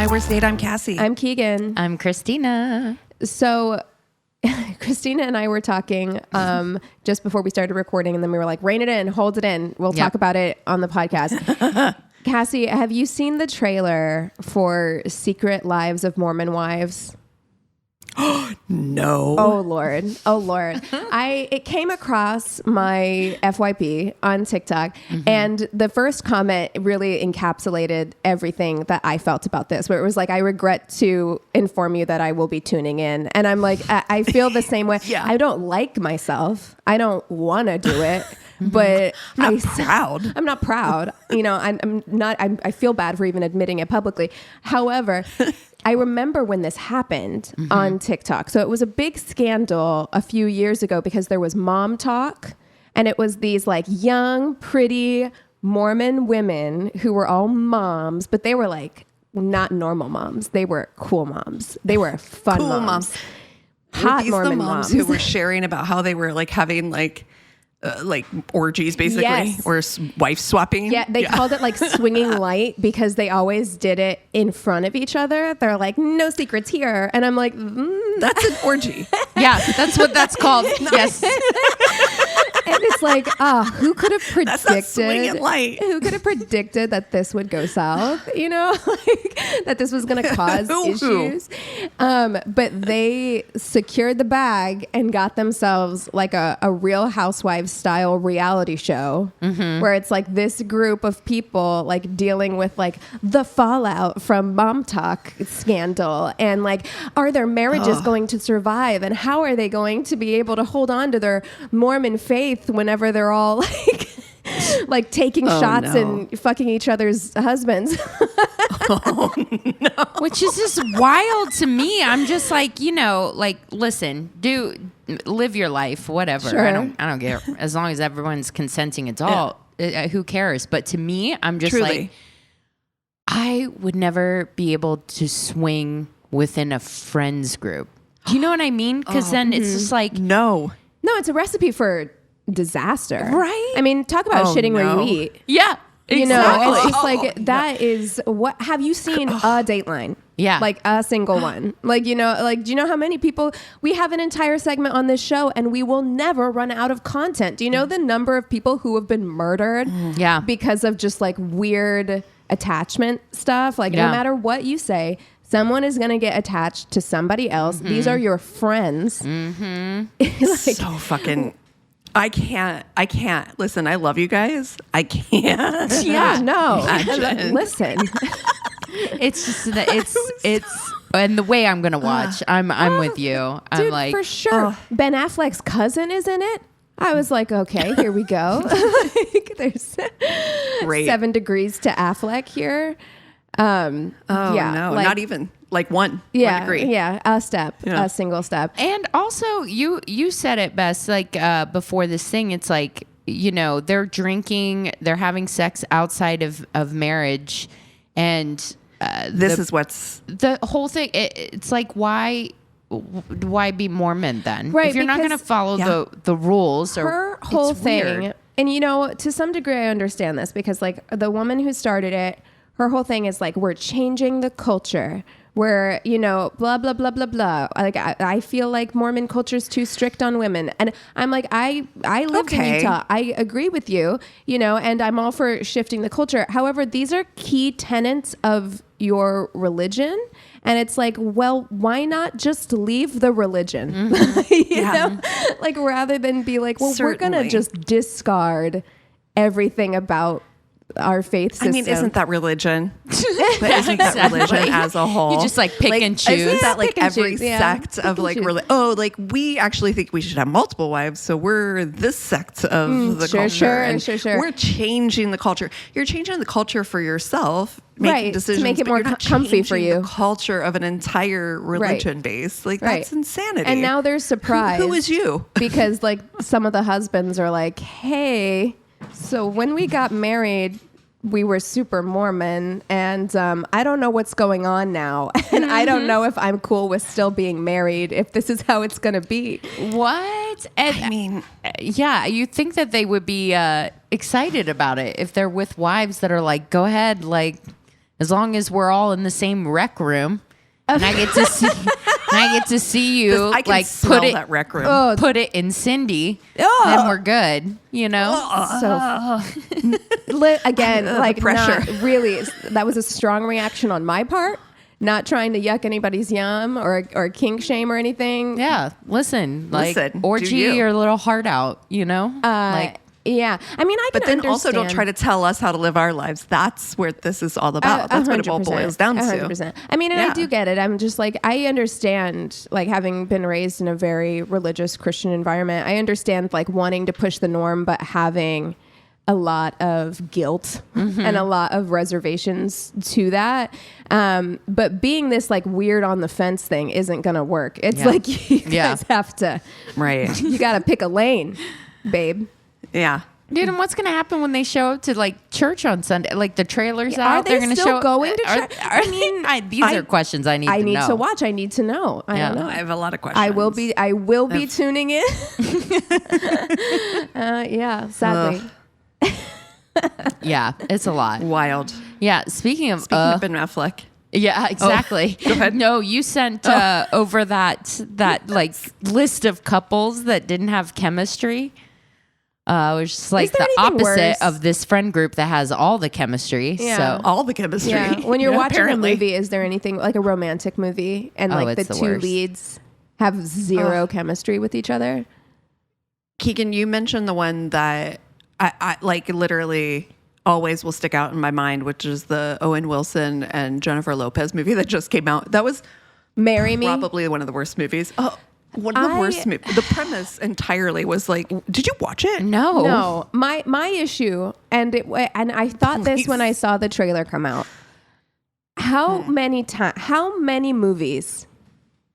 My Worst Date. I'm Cassie. I'm Keegan. I'm Christina. So Christina and I were talking just before we started recording, and then we were like, rein it in, hold it in. We'll talk about it on the podcast. Cassie, have you seen the trailer for Secret Lives of Mormon Wives? No. Oh Lord. It came across my FYP on TikTok, and the first comment really encapsulated everything that I felt about this, where it was like, I regret to inform you that I will be tuning in. And I'm like, I feel the same way. Yeah. I don't like myself. I don't want to do it. But I'm not proud. I'm not proud. You know, I'm not. I feel bad for even admitting it publicly. However, I remember when this happened on TikTok. So it was a big scandal a few years ago because there was mom talk, and it was these like young, pretty Mormon women who were all moms, but they were like not normal moms. They were cool moms. They were fun Cool moms. Hot Were these Mormon the moms who were sharing about how they were like having like orgies basically, Yes. or wife swapping. Yeah, they called it like swinging light because they always did it in front of each other. They're like, no secrets here. And I'm like, That's an orgy. Yeah, that's what that's called. Yes. and it's like, who could have That's not swinging predicted? light. Who could have predicted that this would go south? You know, like that this was going to cause Who? issues. But they secured the bag and got themselves like a Real Housewives style reality show where it's like this group of people like dealing with like the fallout from mom talk scandal, and like, are their marriages going to survive, and how are they going to be able to hold on to their Mormon faith whenever they're all like taking shots and fucking each other's husbands. Which is just wild to me. I'm just like, like, listen, live your life, whatever. Sure. I don't care. As long as everyone's consenting adult, who cares? But to me, I'm just Truly. like, I would never be able to swing within a friends group. Do you know what I mean? Because then it's just like, No, No, it's a recipe for disaster. Right? I mean, talk about shitting where you eat. yeah, You know, exactly. it's just like, that is what, have you seen a Dateline? Yeah. Like a single one. Like, do you know how many people, we have an entire segment on this show and we will never run out of content. Do you know the number of people who have been murdered Yeah. because of just like weird attachment stuff? Like no matter what you say, someone is going to get attached to somebody else. These are your friends. Like, so fucking. I can't. Listen, I love you guys. I can't. yeah, no. Imagine. Listen. It's just that it's and the way I'm gonna watch. I'm with you. I'm Dude, like, for sure. Ben Affleck's cousin is in it. I was like, okay, here we go. Like, there's Great. 7 degrees to Affleck here. Yeah, no, like, not even like one degree. Yeah, a single step. and also you said it best. Like before this thing, it's like they're drinking, they're having sex outside of marriage, and This is what's the whole thing. It's like why be Mormon then? Right, if you're not going to because- follow the rules or Her whole it's thing, weird. and to some degree I understand this because like the woman who started it, her whole thing is like, we're changing the culture. Where, blah, blah, blah, blah, blah. Like, I feel like Mormon culture is too strict on women. And I'm like, I lived in Utah. I agree with you, and I'm all for shifting the culture. However, these are key tenets of your religion. And it's like, well, why not just leave the religion? you know? Like, rather than be like, well, we're going to just discard everything about our faith system. I mean, isn't that religion? But isn't that religion as a whole? You just like pick and choose. Isn't that like Pick and every choose, yeah. sect Pick of and like choose. like we actually think we should have multiple wives, so we're this sect of the sure, culture. sure, and sure. We're changing the culture. You're changing the culture for yourself, making Right, to decisions, make it but more you're not comfy for changing you. The culture of an entire religion base, like Right. that's insanity. And now they're surprised. Who is you? Because like some of the husbands are like, hey, so when we got married, we were super Mormon, and I don't know what's going on now. And I don't know if I'm cool with still being married, if this is how it's going to be. What? And, I mean, yeah, you think that they would be excited about it if they're with wives that are like, go ahead, like, as long as we're all in the same rec room, and I get to see, you I can like smell that rec room. Oh, put it in Cindy, Oh. then we're good. You know. Again, like pressure. not really. That was a strong reaction on my part. Not trying to yuck anybody's yum or kink shame or anything. Yeah, listen, like Listen, orgy do you. your little heart out, you know? Yeah, I mean, I can But then understand. also don't try to tell us how to live our lives. That's where this is all about. That's what it all 100%, boils down to. 100%. I mean, and I Yeah. do get it. I'm just like, I understand, like having been raised in a very religious Christian environment, I understand like wanting to push the norm, but having a lot of guilt and a lot of reservations to that. But being this like weird on the fence thing isn't going to work. It's like you guys have to, Right. you got to pick a lane, babe. Yeah. Dude, and what's going to happen when they show up to like church on Sunday? Like the trailers out, Are they they're going to still show going to are- church? are- I mean, these are questions I need to know. I need to watch. I need to know. I don't know. I have a lot of questions. I will be tuning in. Yeah, sadly. Yeah, it's a lot. Wild. Yeah, speaking of Ben Affleck. yeah, exactly. Go ahead. No, you sent over that like list of couples that didn't have chemistry. Which is like there the anything opposite worse? of this friend group that has all the chemistry. Yeah. So All the chemistry. Yeah. When you're watching apparently. a movie, is there anything like a romantic movie and like the it's the two worst. leads have zero chemistry with each other? Keegan, you mentioned the one that I like literally always will stick out in my mind, which is the Owen Wilson and Jennifer Lopez movie that just came out. That was Marry Me. probably one of the worst movies. Oh, one of the worst movies. The premise entirely was like, did you watch it? No, my issue, and I thought this when I saw the trailer come out. How many movies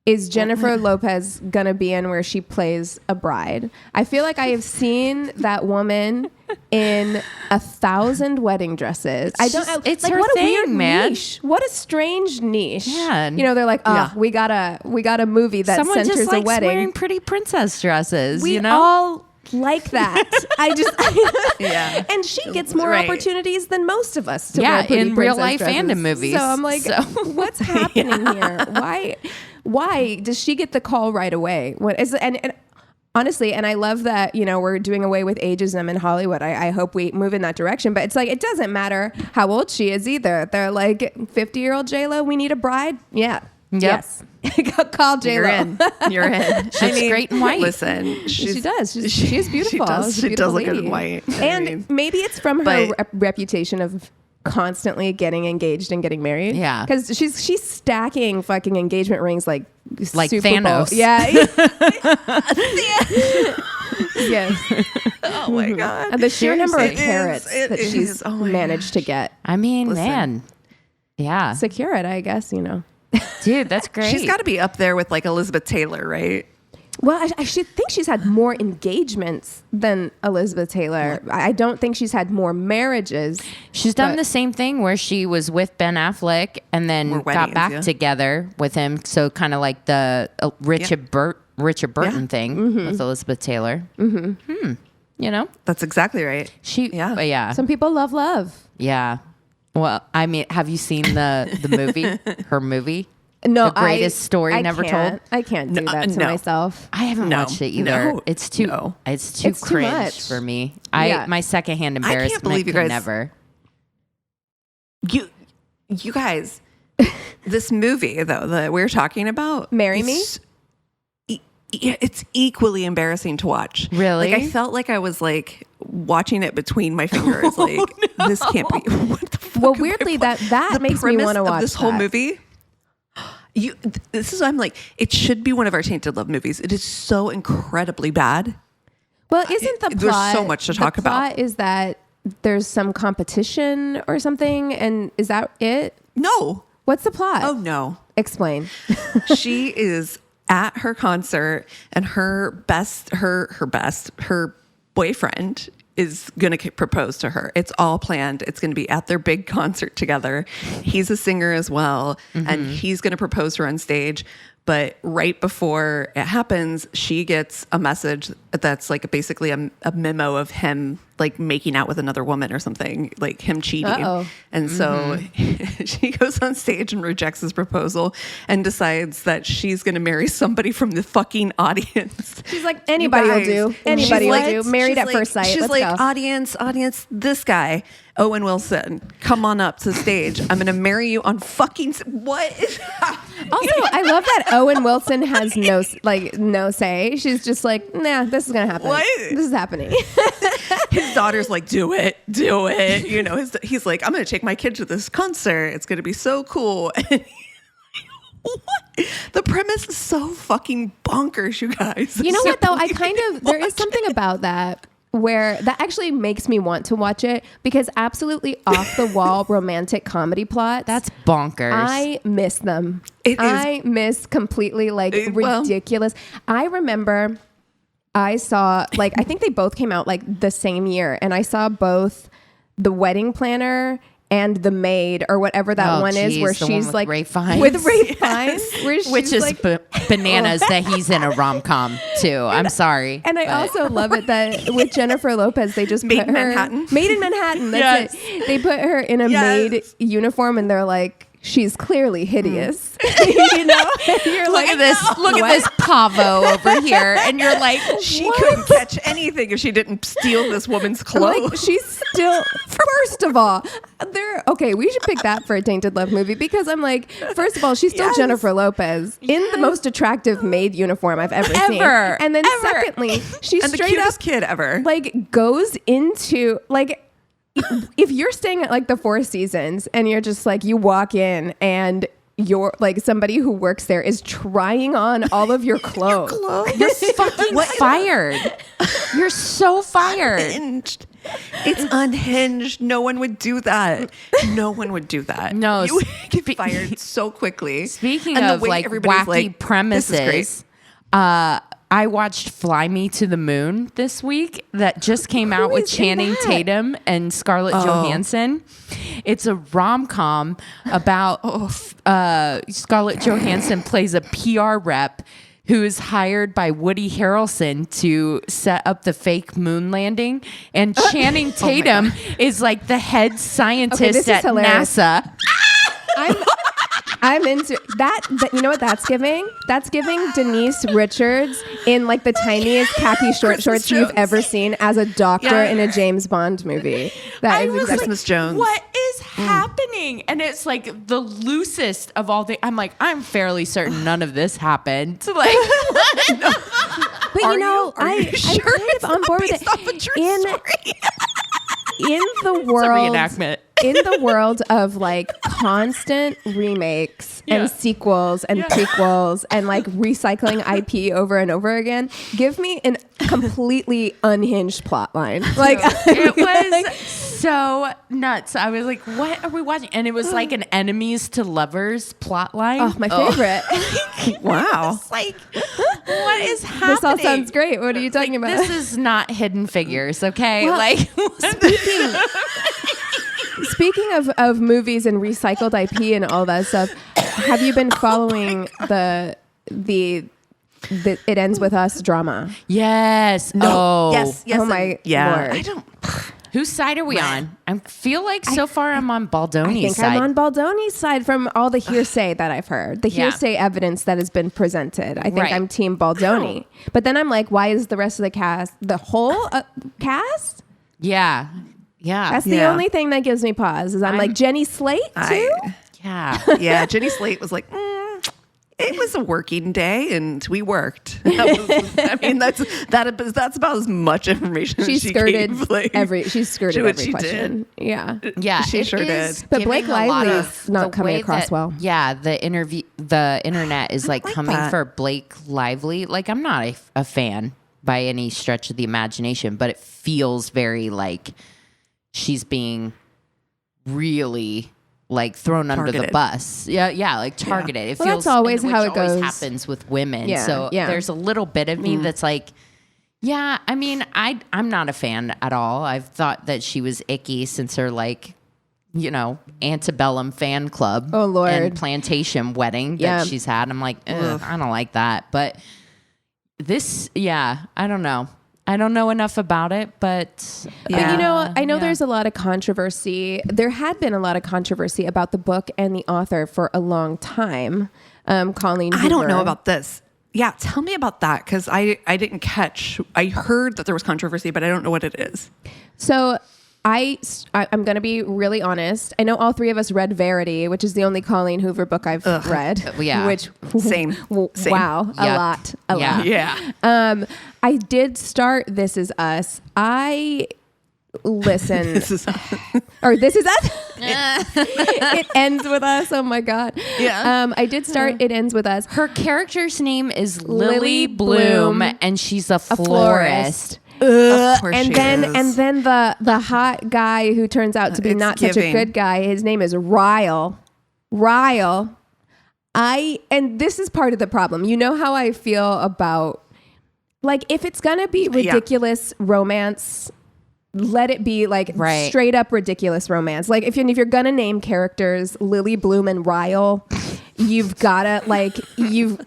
is Jennifer Lopez gonna be in where she plays a bride? I feel like I have seen that woman in 1,000 wedding dresses. It's like her what a thing, weird man. niche. What a strange niche. Yeah. You know, they're like, we got a movie that Someone centers just a likes wedding. wearing pretty princess dresses. We you know, all like that. Yeah. And she gets more Right. opportunities than most of us to Yeah, wear pretty in real princess life dresses. and in movies. So I'm like, what's happening here? Why does she get the call right away? And honestly, and I love that, you know, we're doing away with ageism in Hollywood. I hope we move in that direction. But it's like, it doesn't matter how old she is either. They're like, 50-year-old J-Lo, we need a bride? Yeah. Yep. Yes. Call J-Lo. You're in. You're in. She looks great in white. Listen, She does. She is beautiful. She does. She's a She does beautiful look good lady. in white. And maybe it's from her but- reputation of constantly getting engaged and getting married. Yeah. Because she's stacking fucking engagement rings like Super Thanos. Bowl. Yeah. Yes. Oh my God. And the sheer number of Seriously. carats It that is. she's Oh my managed to get. I mean, Listen. man, yeah, Secure it, I guess, you know. dude, that's great. She's got to be up there with like Elizabeth Taylor, right? Well, I should think she's had more engagements than Elizabeth Taylor. I don't think she's had more marriages. She's done but- the same thing where she was with Ben Affleck and then More got weddings, back yeah. together with him. So kind of like the Richard Burton thing with Elizabeth Taylor. Mm-hmm. You know, That's exactly right. yeah, yeah, Some people love. yeah. Well, I mean, have you seen the movie? Her movie? No, The greatest story I never can't. told? I can't do that to no. myself. I haven't No, watched it either. no, It's too. no. It's too It's too cringe much. for me. Yeah. My secondhand embarrassment believe you could guys- never. You guys, this movie though that we're talking about, Marry Me? It's equally embarrassing to watch. Really? Like I felt like I was like watching it between my fingers. Like this can't be. What the fuck Well, am I weirdly, watching? that The makes me premise want to of watch this whole that. movie. I'm like, it should be one of our Tainted Love movies. It is so incredibly bad. Well, isn't the plot? There's so much to talk about. The plot is that there's some competition or something, and is that it? No. What's the plot? Oh no. Explain. She is at her concert and her boyfriend is going to propose to her. It's all planned. It's going to be at their big concert together. He's a singer as well. And he's going to propose to her on stage. But right before it happens, she gets a message that's like basically a memo of him like making out with another woman or something, like him cheating. Uh-oh. And so she goes on stage and rejects his proposal and decides that she's going to marry somebody from the fucking audience. She's like, anybody will do. Anybody will do. Married at like, first sight. She's Let's like, go. audience, this guy, Owen Wilson, come on up to the stage. I'm going to marry you on fucking... What is happening? Also, I love that Owen Wilson has no say. She's just like, nah, this is gonna happen. What? This is happening. His daughter's like, do it. You know, he's like, I'm going to take my kid to this concert. It's going to be so cool. And what? The premise is so fucking bonkers, you guys. You know what though? There is something about that where that actually makes me want to watch it, because absolutely off the wall romantic comedy plots. That's bonkers. I miss them. I miss completely ridiculous. I remember I saw I think they both came out like the same year, and I saw both The Wedding Planner and The Maid, or whatever that one is, where she's like Ray Fiennes. with Ray Fiennes, which is like, bananas that he's in a rom-com too. I'm sorry. And I also love it that with Jennifer Lopez, they just Maid put in her Manhattan. Maid in Manhattan. That's it. They put her in a maid uniform, and they're like, she's clearly hideous. You know, you're Look at this pavo over here, and you're like, she couldn't catch anything if she didn't steal this woman's clothes. Like, she's still, first of all, we should pick that for a Tainted Love movie, because I'm like, first of all, she's still Jennifer Lopez in the most attractive maid uniform I've ever seen. And then secondly, she's and the straight cutest up kid ever. like goes into like, if you're staying at like the Four Seasons and you're just like, you walk in and you're like, somebody who works there is trying on all of your clothes. you're fucking fired. You're so fired. Unhinged. It's unhinged. No one would do that. No one would do that. No, you would get fired so quickly. Speaking And the of way like everybody's wacky like, "This is premises, great." I watched Fly Me to the Moon this week that just came out with Channing Tatum and Scarlett Johansson. It's a rom-com about Scarlett Johansson plays a PR rep who is hired by Woody Harrelson to set up the fake moon landing. And Channing Tatum is like the head scientist at NASA. I'm into that. You know what that's giving? That's giving Denise Richards in like the tiniest khaki shorts you've ever seen as a doctor in a James Bond movie. That is exactly Christmas Jones. What is happening? And it's like the loosest of all the. I'm like, I'm fairly certain none of this happened. Like, But you know, I'm kind of on board with it. In the world, reenactment. In the world of like constant remakes and sequels and prequels and like recycling IP over and over again, give me a completely unhinged plot line. Like it was so nuts. I was like, what are we watching? And it was like an enemies to lovers plot line. Oh, my favorite. Wow. It's like, what is happening? This all sounds great. What are you talking about? This is not Hidden Figures, okay? Well, like Speaking of movies and recycled IP and all that stuff, have you been following the It Ends With Us drama? Yes. No. Yes. Oh my Lord. I don't. Whose side are we on? I feel like so far I'm on Baldoni's I think side. I'm on Baldoni's side from all the hearsay that I've heard, the hearsay evidence that has been presented. I think I'm Team Baldoni. But then I'm like, why is the rest of the cast, the whole cast? Yeah. Yeah. That's the only thing that gives me pause. Is I'm like, Jenny Slate too? Yeah. Yeah. Jenny Slate was like, it was a working day and we worked. That's about as much information She she skirted gave, like, every what she question. did. Yeah. Yeah, she sure did. But Blake giving a lot Lively's of not the coming way across that- well. Yeah, the internet is like coming that. for Blake Lively. Like, I'm not a fan by any stretch of the imagination, but it feels very like she's being really like thrown under the Targeted. bus. Yeah, like targeted. It Well, feels that's always and how which it goes. always happens with women. Yeah, So yeah. there's a little bit of me that's like, yeah, I mean, I'm not a fan at all. I've thought that she was icky since her like antebellum fan club. Oh, Lord. And plantation wedding that she's had. I'm like, I don't like that. But this, I don't know. I don't know enough about it, but I know there's a lot of controversy. There had been a lot of controversy about the book and the author for a long time. Colleen Hoover. I don't know about this. Yeah, tell me about that, because I didn't catch. I heard that there was controversy, but I don't know what it is. So I'm going to be really honest. I know all three of us read Verity, which is the only Colleen Hoover book I've read. Yeah. Which Same. Wow, a lot. Yeah. I did start This Is Us. I listened. This is Or This Is Us. It ends with us. Oh my God. Yeah. I did start It Ends With Us. her character's name is Lily Lily Bloom, Bloom, and she's a florist. florist. Of course And she then is. and then the hot guy who turns out to be It's not such a giving. good guy, his name is Ryle. And this is part of the problem. You know how I feel about, like, if it's gonna be ridiculous romance, let it be like straight up ridiculous romance. Like if you're gonna name characters Lily Bloom and Ryle, you've gotta you've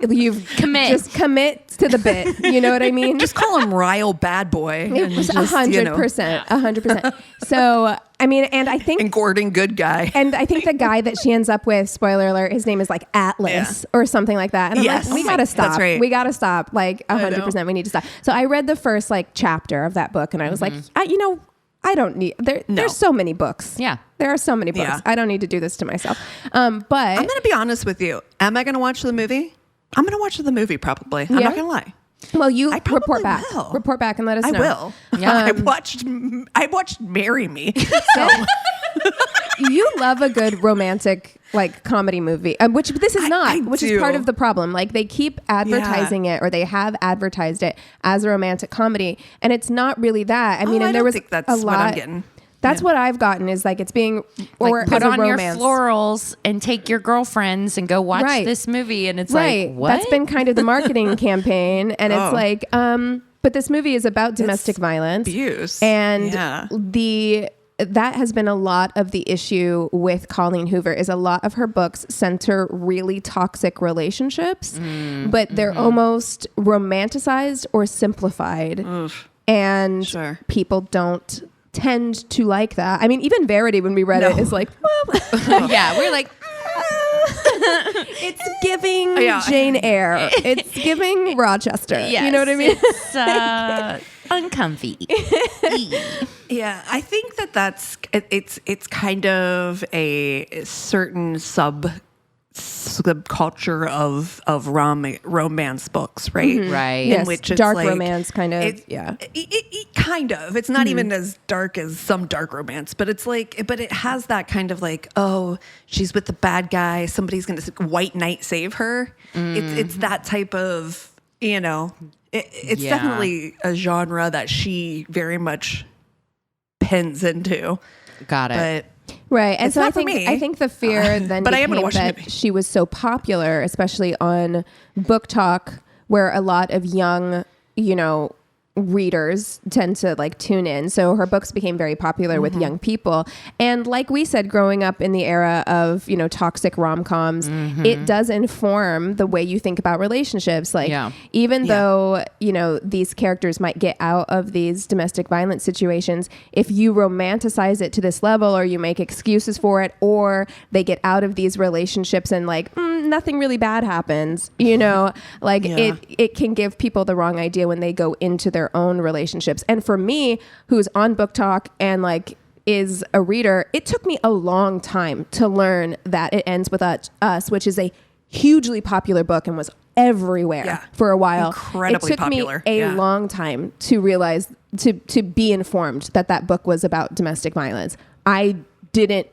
Commit. Just commit to the bit. You know what I mean? Just call him Ryle Bad Boy. It was 100%, 100%. So I mean, and I think And Gordon Good Guy. And I think the guy that she ends up with, spoiler alert, his name is like Atlas or something like that. And I'm Yes. like, we gotta stop. That's right. We gotta stop. Like 100%. We need to stop. So I read the first chapter of that book, and I was like, I don't need. There's so many books. Yeah. There are so many books. Yeah. I don't need to do this to myself. But I'm going to be honest with you. Am I going to watch the movie? I'm going to watch the movie probably. I'm not going to lie. well, you I probably report back. will. Report back and let us I know. will. Yeah. I watched Marry Me. So You love a good romantic comedy movie, which this is not, I which do. is part of the problem. Like they keep advertising it, or they have advertised it as a romantic comedy, and it's not really that. I mean, and I there don't was think that's a what lot. I'm getting. That's what I've gotten is it's being or Put as a on your romance. florals and take your girlfriends and go watch Right. this movie. And it's Right. like, what? That's been kind of the marketing campaign, and it's but this movie is about domestic violence, abuse. and Yeah. that has been a lot of the issue with Colleen Hoover. Is a lot of her books center really toxic relationships, but they're almost romanticized or simplified, and Sure. people don't tend to like that. I mean, even Verity, when we read it, is like, well, Yeah, we're like, it's giving Yeah. Jane Eyre. It's giving Rochester. yes, You know what I mean? It's uncomfy. Yeah, I think it's kind of a certain subculture of romance books, right? Right. Yes, which it's dark like- romance kind of. It kind of. It's not even as dark as some dark romance, but it's but it has that kind of she's with the bad guy. Somebody's going to white knight save her. It's that type of, it's Yeah. definitely a genre that she very much pins into. Got it. But Right. And It's so not I for think me. I think the fear then But I am gonna became watch the that movie. she was so popular, especially on Book Talk, where a lot of young, readers tend to tune in. So her books became very popular with young people. And like we said, growing up in the era of, toxic rom-coms, it does inform the way you think about relationships. Even though, these characters might get out of these domestic violence situations, if you romanticize it to this level, or you make excuses for it, or they get out of these relationships and nothing really bad happens, it can give people the wrong idea when they go into their own relationships. And for me, who's on Book Talk and is a reader, it took me a long time to learn that It Ends With Us, which is a hugely popular book and was everywhere for a while. Incredibly it took popular. me a long time to realize, to be informed that book was about domestic violence. I didn't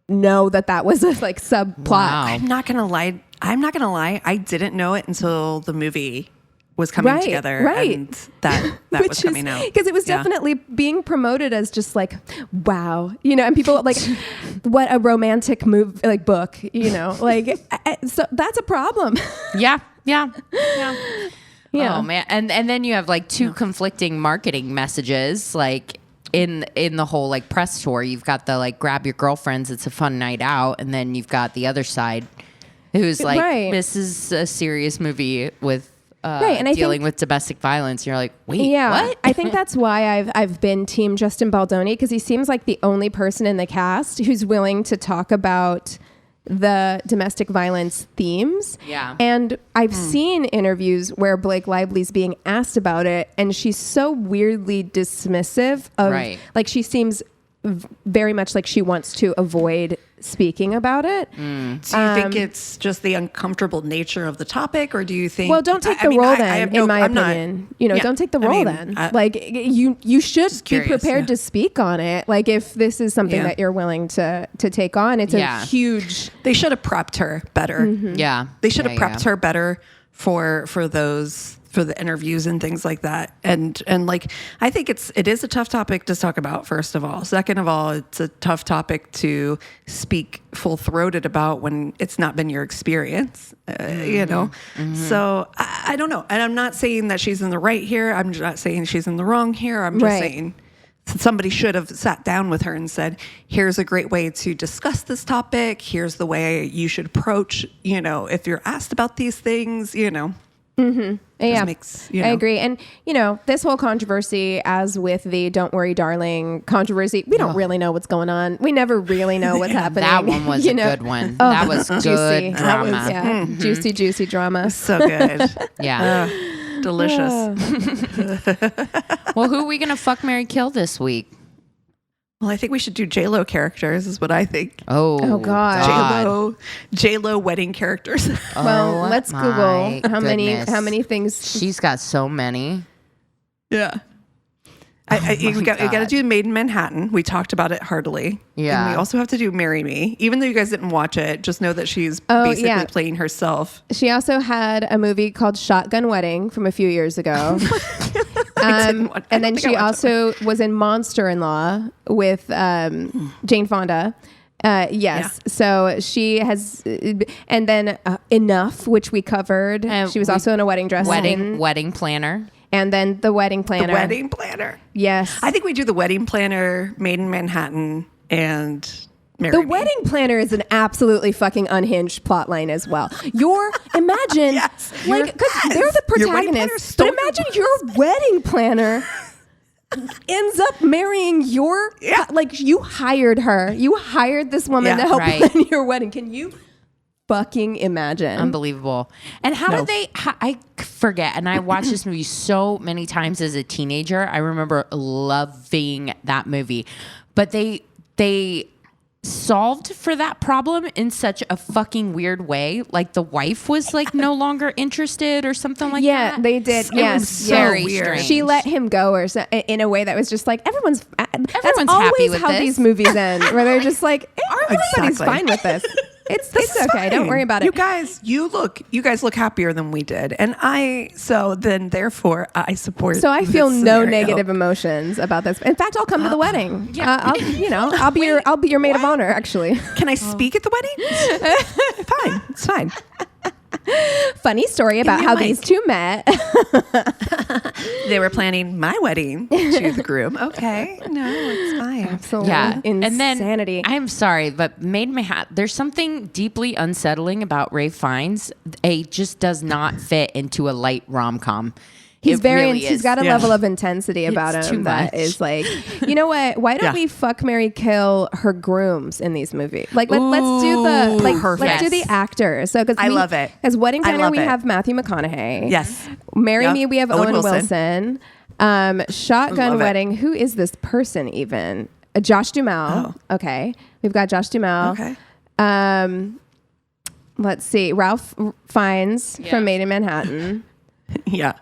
know that was a subplot. Wow. I'm not gonna lie. I didn't know it until the movie was coming together, and that was coming out, because it was definitely being promoted as just wow, and people what a romantic book, so that's a problem. Yeah. Yeah. Oh man. And then you have two conflicting marketing messages. in the whole like press tour, you've got the like grab your girlfriends, it's a fun night out, and then you've got the other side who's like, this is a serious movie with and dealing with domestic violence. You're like, wait, what? I think that's why I've been team Justin Baldoni, because he seems like the only person in the cast who's willing to talk about the domestic violence themes. Yeah. And I've seen interviews where Blake Lively's being asked about it, and she's so weirdly dismissive of, like, she seems very much like she wants to avoid speaking about it. Do you think it's just the uncomfortable nature of the topic, or do you think? Well, don't take the role then. In my opinion, don't take the role then. Like you should be prepared to speak on it. Like if this is something that you're willing to take on, it's a huge. They should have prepped her better. Yeah, they should have prepped her better for the interviews and things like that. And like, I think it is a tough topic to talk about, first of all. Second of all, it's a tough topic to speak full-throated about when it's not been your experience, So I don't know. And I'm not saying that she's in the right here. I'm not saying she's in the wrong here. I'm just saying somebody should have sat down with her and said, here's a great way to discuss this topic. Here's the way you should approach, if you're asked about these things, Yeah, makes, I agree. And, this whole controversy, as with the Don't Worry, Darling controversy, we don't really know what's going on. We never really know what's happening. That one was a good one. That was good drama. Juicy drama. So good. Yeah. Delicious. Well, who are we going to fuck, marry, kill this week? Well, I think we should do J-Lo characters is what I think. Oh God. J-Lo wedding characters. Well, let's Google how many things. She's got so many. Yeah. You got to do Made in Manhattan. We talked about it heartily. Yeah. And we also have to do Marry Me. Even though you guys didn't watch it, just know that she's basically playing herself. She also had a movie called Shotgun Wedding from a few years ago. And then she also was in Monster-in-Law with Jane Fonda. Yes. Yeah. So she has, and then Enough, which we covered. She was also in a wedding dress. Wedding Planner. And then The Wedding Planner. The Wedding Planner. Yes. I think we do The Wedding Planner, Made in Manhattan, and Marry The Me. Wedding Planner is an absolutely fucking unhinged plotline as well. Imagine, because they're the protagonists, but imagine your wedding planner ends up marrying you hired her. You hired this woman to help plan your wedding. Can you fucking imagine? Unbelievable. And how did they, I forget, and I watched this movie so many times as a teenager. I remember loving that movie. But they solved for that problem in such a fucking weird way. Like the wife was like no longer interested or something like that. Yeah, they did. Yes, very strange. She let him go, or in a way that was just like everyone's that's happy always with how this. These movies end, where they're just like everybody's fine with this. It's okay. Fine. Don't worry about it. You guys look happier than we did, and therefore I support. So I feel no negative emotions about this. In fact, I'll come to the wedding. Yeah. I'll be your maid of honor. Actually, can I speak at the wedding? Fine, it's fine. Funny story about how these two met. They were planning my wedding to the groom. Okay, no, it's fine. Absolutely, yeah, insanity. And then I'm sorry, but Made in Manhattan. There's something deeply unsettling about Ralph Fiennes. It just does not fit into a light rom-com. He's he's got a level of intensity about him that is like, you know what? Why don't we fuck, marry, kill her grooms in these movies? Like let's do the actors. So I love it. As Wedding Planner we have Matthew McConaughey. Yes. Marry Me we have Owen Wilson. Shotgun Wedding. Who is this person even? Josh Duhamel. Oh. Okay, we've got Josh Duhamel. Okay. Let's see, Ralph Fiennes from Made in Manhattan. Yeah.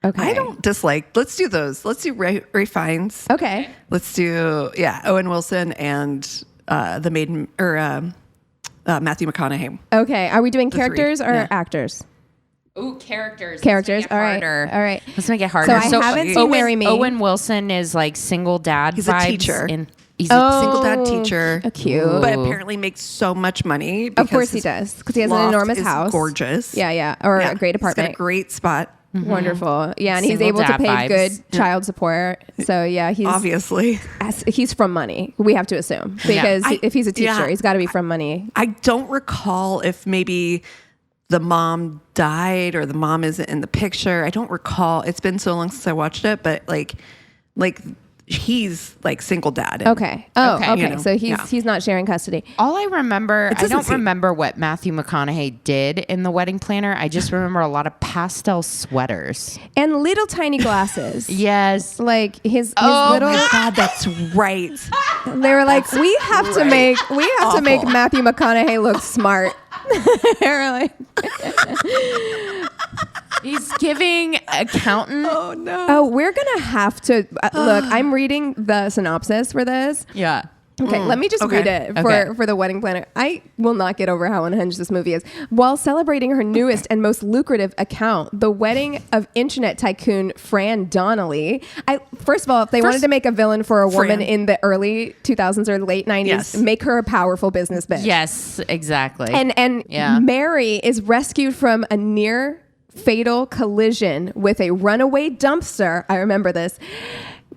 Okay. I don't dislike. Let's do those. Let's do Ray Fiennes. Okay. Let's do Owen Wilson and the maiden or Matthew McConaughey. Okay. Are we doing characters or actors? Ooh, characters. Characters. All right. All right. Let's make it harder. So I haven't seen Marry Me. Owen Wilson is like single dad. He's a teacher. He's a single dad teacher. Cute. But apparently makes so much money. Of course he does, because he has an enormous house. Gorgeous. Yeah. Or a great apartment. He's got a great spot. Wonderful. Yeah, and he's Single able to dad pay vibes. good child support. So yeah, Obviously. he's from money. We have to assume because if he's a teacher, yeah. he's got to be from money. I don't recall if maybe the mom died or the mom isn't in the picture. I don't recall. It's been so long since I watched it, but like he's like single dad. Okay. Oh, okay. You know, So he's not sharing custody. All I remember, I don't seem- remember what Matthew McConaughey did in The Wedding Planner. I just remember a lot of pastel sweaters. And little tiny glasses. Yes. Like his Oh little. my God, that's right. They were like, we have to make Matthew McConaughey look smart. They were like, He's giving accountant. Oh no. oh, we're gonna have to look. I'm reading the synopsis for this. Yeah. Okay, let me just Okay. read it Okay. for The Wedding Planner. I will not get over how unhinged this movie is. While celebrating her newest and most lucrative account, the wedding of internet tycoon Fran Donnelly. First of all, if they wanted to make a villain for a woman Fran. in the early 2000s or late 90s, Yes. make her a powerful business bitch. Yes, exactly. And Yeah. Mary is rescued from a near fatal collision with a runaway dumpster. I remember this.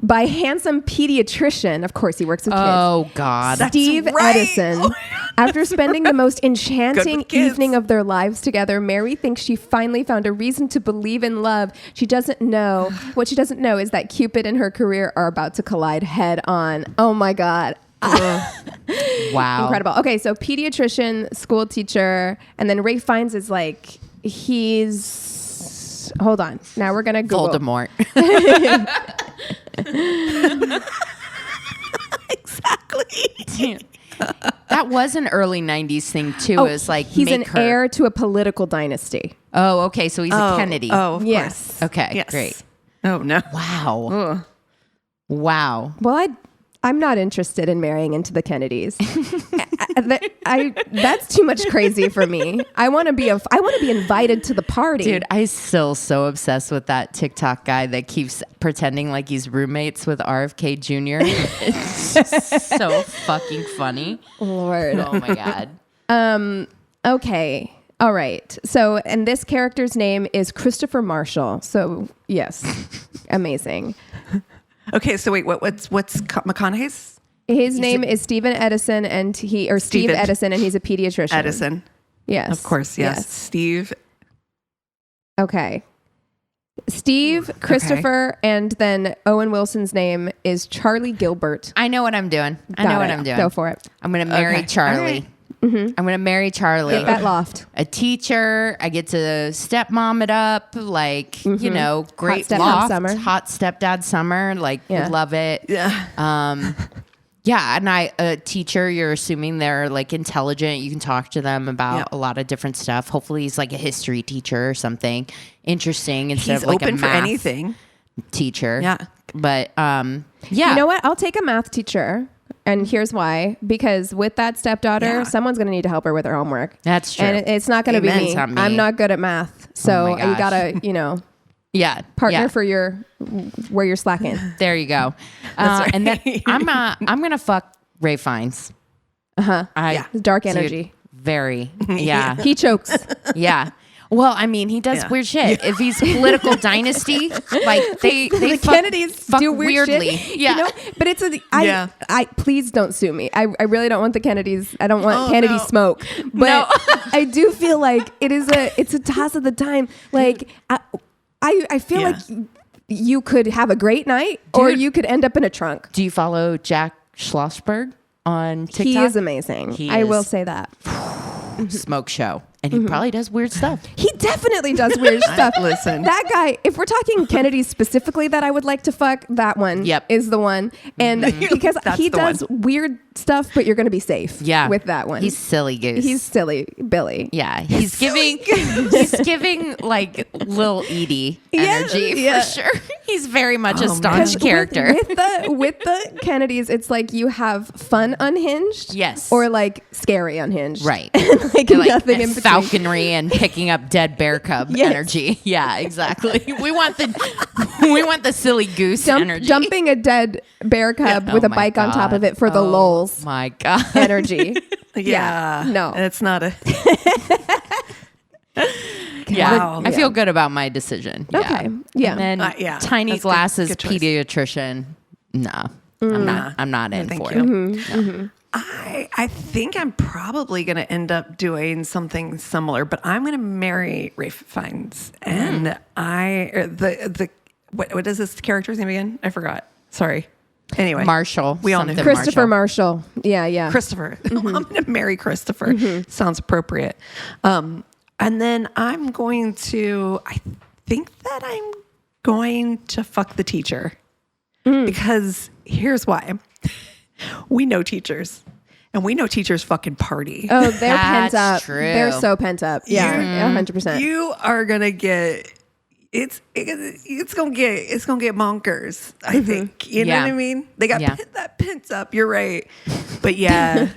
By handsome pediatrician. Of course, he works with kids. Oh God. Steve right. Edison. After spending the most enchanting with kids. evening of their lives together, Mary thinks she finally found a reason to believe in love. She doesn't know. What she doesn't know is that Cupid and her career are about to collide head on. Oh my God. Wow. Incredible. Okay, so pediatrician, school teacher, and then Ray Fiennes is like, hold on. Now we're going to Google. Voldemort. Exactly. That was an early 90s thing too. Oh, It was like he's an make her. heir to a political dynasty. Oh, okay. So he's a Kennedy. Oh, of Yes. course. Okay, Yes. great. Oh no. Wow. Ugh. Wow. Well, I'm not interested in marrying into the Kennedys. That's too much crazy for me. I want to be invited to the party. Dude, I'm still so obsessed with that TikTok guy that keeps pretending like he's roommates with RFK Jr. It's just so fucking funny. Lord. Oh my God. Okay. All right. So, and this character's name is Christopher Marshall. So, yes. Amazing. Okay, so wait, what's McConaughey's? His name is Stephen Edison Steve Steven. Edison, and he's a pediatrician. Edison. Yes. Of course, yes. Steve. Okay. Steve, Christopher, and then Owen Wilson's name is Charlie Gilbert. I know what I'm doing. I know what I'm doing. Go for it. I'm going to marry Okay. Charlie. All right. I'm going to marry Charlie. Get that loft. A teacher. I get to stepmom it up. Like, you know, great stepmom loft. summer. Hot stepdad summer. Like, Yeah. love it. Yeah. Yeah, and a teacher, you're assuming they're like intelligent. You can talk to them about Yeah. a lot of different stuff. Hopefully he's like a history teacher or something interesting instead He's of like open a for math anything. teacher. Yeah. But yeah. You know what? I'll take a math teacher. And here's why. Because with that stepdaughter, Yeah. someone going to need to help her with her homework. That's true. And it's not going to be Amen. me. It's not me. I'm not good at math. So Oh my you gosh. got to, Yeah. partner yeah. for where you're slacking. There you go. right. And then I'm gonna fuck Ray Fiennes. Uh-huh. Yeah. Dark Dude, energy. very. Yeah. He chokes. Yeah. Well, I mean, he does Yeah. weird shit. If he's political dynasty, like they The fuck, Kennedys fuck do weird weirdly. shit. Yeah. But it's I please don't sue me. I really don't want the Kennedys. I don't want Oh, Kennedy no. smoke. But No. I do feel like it's a toss of the time. Like I feel Yeah. like you could have a great night or Dude. you could end up in a trunk. Do you follow Jack Schlossberg on TikTok? He is amazing. He I will is. say that. Smoke show. And he probably does weird stuff. He definitely does weird stuff. Listen. That guy, if we're talking Kennedy specifically that I would like to fuck, that one Yep. is the one. And because That's he the does one. weird stuff, but you're going to be safe Yeah. with that one. He's silly goose. He's silly Billy. yeah, he's giving like Lil Edie energy yeah. for sure. He's very much a man. staunch character. With the Kennedys, it's like you have fun unhinged. Yes. Or like scary unhinged. Right. like They're nothing in between. falconry and picking up dead bear cub Yes. energy. Yeah, exactly. We want the silly goose energy. Dumping a dead bear cub Oh with a my bike on top God. of it for the Oh lulz My God. energy. Yeah. No. It's not a. Yeah, Wow. I feel good about my decision. Okay. Yeah. And then yeah. tiny That's glasses good choice. pediatrician. No, I'm not in thank for you. it. No. I think I'm probably going to end up doing something similar, but I'm going to marry Ralph Fiennes, and what is this character's name again? I forgot. Sorry. Anyway, Marshall. We all know something Christopher Marshall. Yeah. Christopher. I'm going to marry Christopher. Sounds appropriate. And then I think that I'm going to fuck the teacher because here's why. We know teachers, and we know teachers fucking party. Oh, they're pent That's up. true. They're so pent up. Yeah, 100%. You are gonna get it's gonna get bonkers. I think you know Yeah. what I mean. They got Yeah. that pent up. You're right, but yeah,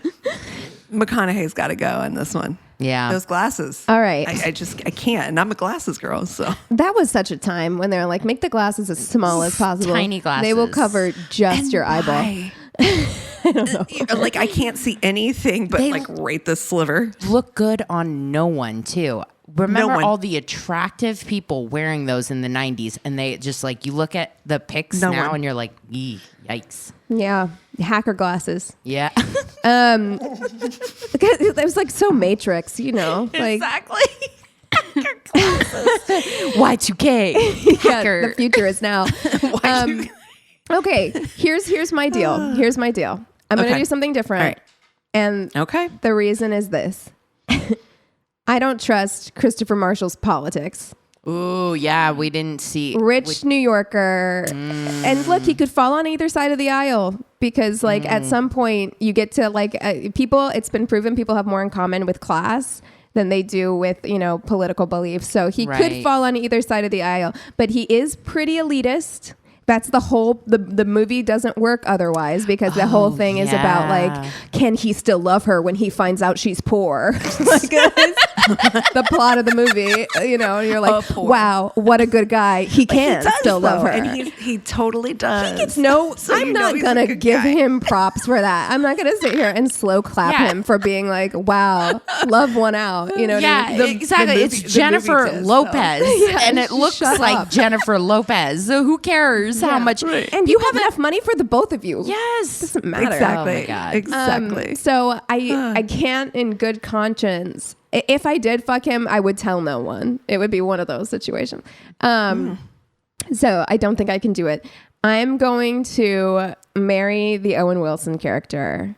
McConaughey's got to go in this one. Yeah. Those glasses. All right. I can't, and I'm a glasses girl, so That was such a time when they're like, make the glasses as small as possible. Tiny glasses. They will cover just your eyeball. I don't know. Like I can't see anything but They like right this sliver. Look good on no one too. Remember one. all the attractive people wearing those in the 90s, and they just like, you look at the pics No now one. and you're like, yikes. Yeah, hacker glasses. Yeah. It was like so Matrix, you know, like Exactly. Y2K. yeah, Hacker. the future is now. Okay, here's my deal. Here's my deal. I'm gonna Okay. do something different, All right. and Okay. the reason is this: I don't trust Christopher Marshall's politics. Ooh, yeah, we didn't see. Rich New Yorker, and look, he could fall on either side of the aisle because, like, at some point you get to like people. It's been proven people have more in common with class than they do with political beliefs. So he could Right. fall on either side of the aisle, but he is pretty elitist. That's the whole, the movie doesn't work otherwise because the whole thing is about like, can he still love her when he finds out she's poor? Like the plot of the movie, and you're like, poor. wow, what a good guy. He can He does, still love though, her. and he totally does. No, So I'm you know not he's a gonna good give guy. him props for that. I'm not gonna sit here and slow clap Yeah. him for being like, wow, love won out. You know what I Yeah, mean? exactly. movie- it's the movie Jennifer does, Lopez, Yeah, and it looks shut like up. Jennifer Lopez. So who cares how much? Right. And you have enough money for the both of you. Yes, Doesn't matter. Exactly. Oh my God. Exactly. So I can't in good conscience. If I did fuck him, I would tell no one. It would be one of those situations. So I don't think I can do it. I'm going to marry the Owen Wilson character.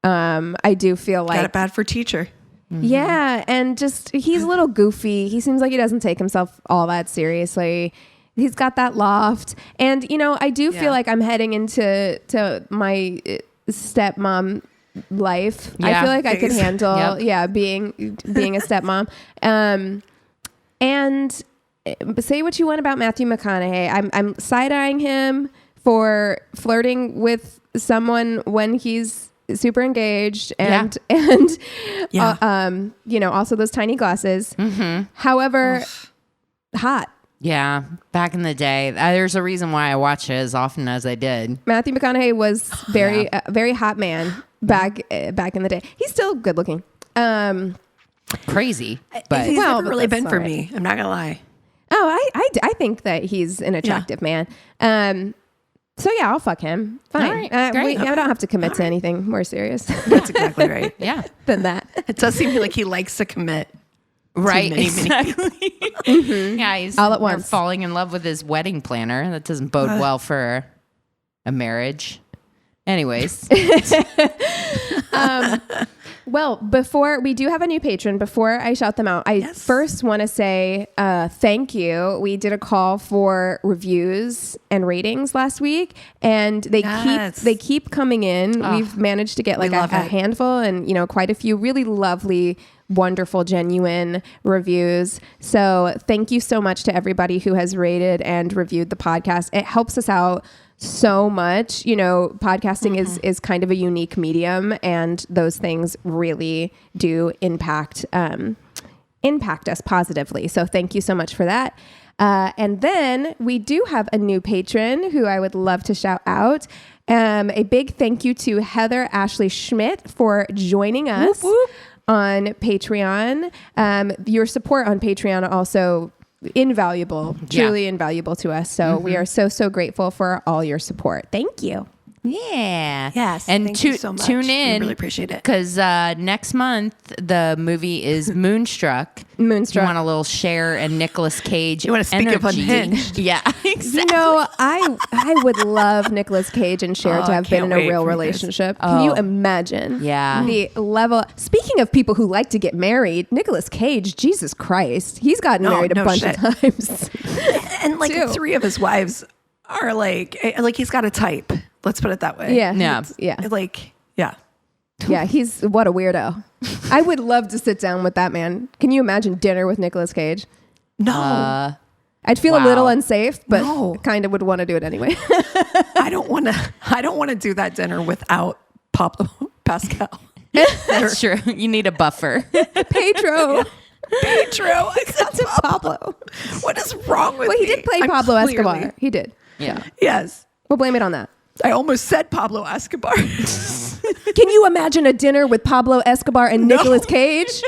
I do feel Got like it bad for teacher. yeah, and just he's a little goofy. He seems like he doesn't take himself all that seriously. He's got that loft, and I do feel like I'm heading into my stepmom life. I Yeah. feel like I could Phase. handle Yep. being a stepmom. And say what you want about Matthew McConaughey. I'm side-eyeing him for flirting with someone when he's super engaged and also those tiny glasses. However, hot. yeah. Back in the day, there's a reason why I watch it as often as I did. Matthew McConaughey was very hot man back in the day. He's still good looking. Crazy, but He's Well, never but really that's been for all right. me. I'm not gonna lie. Oh, I think that he's an attractive man. So yeah, I'll fuck him. Fine. All right, great. I don't have to commit to anything more serious That's exactly right. yeah, than that. It does seem like he likes to commit. right, many, many exactly. Yeah, he's All at once. falling in love with his wedding planner. That doesn't bode well for a marriage. Anyways, Well, before we do have a new patron, before I shout them out, I first want to say thank you. We did a call for reviews and ratings last week, and they keep coming in. We've managed to get like a handful, and quite a few really lovely, wonderful, genuine reviews. So thank you so much to everybody who has rated and reviewed the podcast. It helps us out so much. Podcasting is kind of a unique medium, and those things really do impact us positively. So thank you so much for that. And then we do have a new patron who I would love to shout out. A big thank you to Heather Ashley Schmidt for joining us. whoop, whoop. on Patreon. Your support on Patreon also invaluable, truly invaluable to us. So we are so grateful for all your support. Thank you. Yeah. Yes. And thank you so much. tune in. We really appreciate it. Because next month, the movie is Moonstruck. Moonstruck. You want a little Cher and Nicolas Cage. You want to speak of energy. Unhinged? Yeah, exactly. You know, I would love Nicolas Cage and Cher to have been in a real relationship. Can you imagine? Yeah. The level. Speaking of people who like to get married, Nicolas Cage, Jesus Christ, he's gotten married a bunch of times. And like Too. 3 of his wives are like he's got a type. Let's put it that way. Yeah. Like, yeah. Yeah, he's what a weirdo. I would love to sit down with that man. Can you imagine dinner with Nicolas Cage? No. I'd feel a little unsafe, but kind of would want to do it anyway. I don't want to do that dinner without Pablo Pascal. That's true. You need a buffer. Pedro. I said Pablo. What is wrong with me? Well, he did play Pablo Escobar. He did. Yeah. Yes. We'll blame it on that. I almost said Pablo Escobar. Can you imagine a dinner with Pablo Escobar and Nicolas Cage?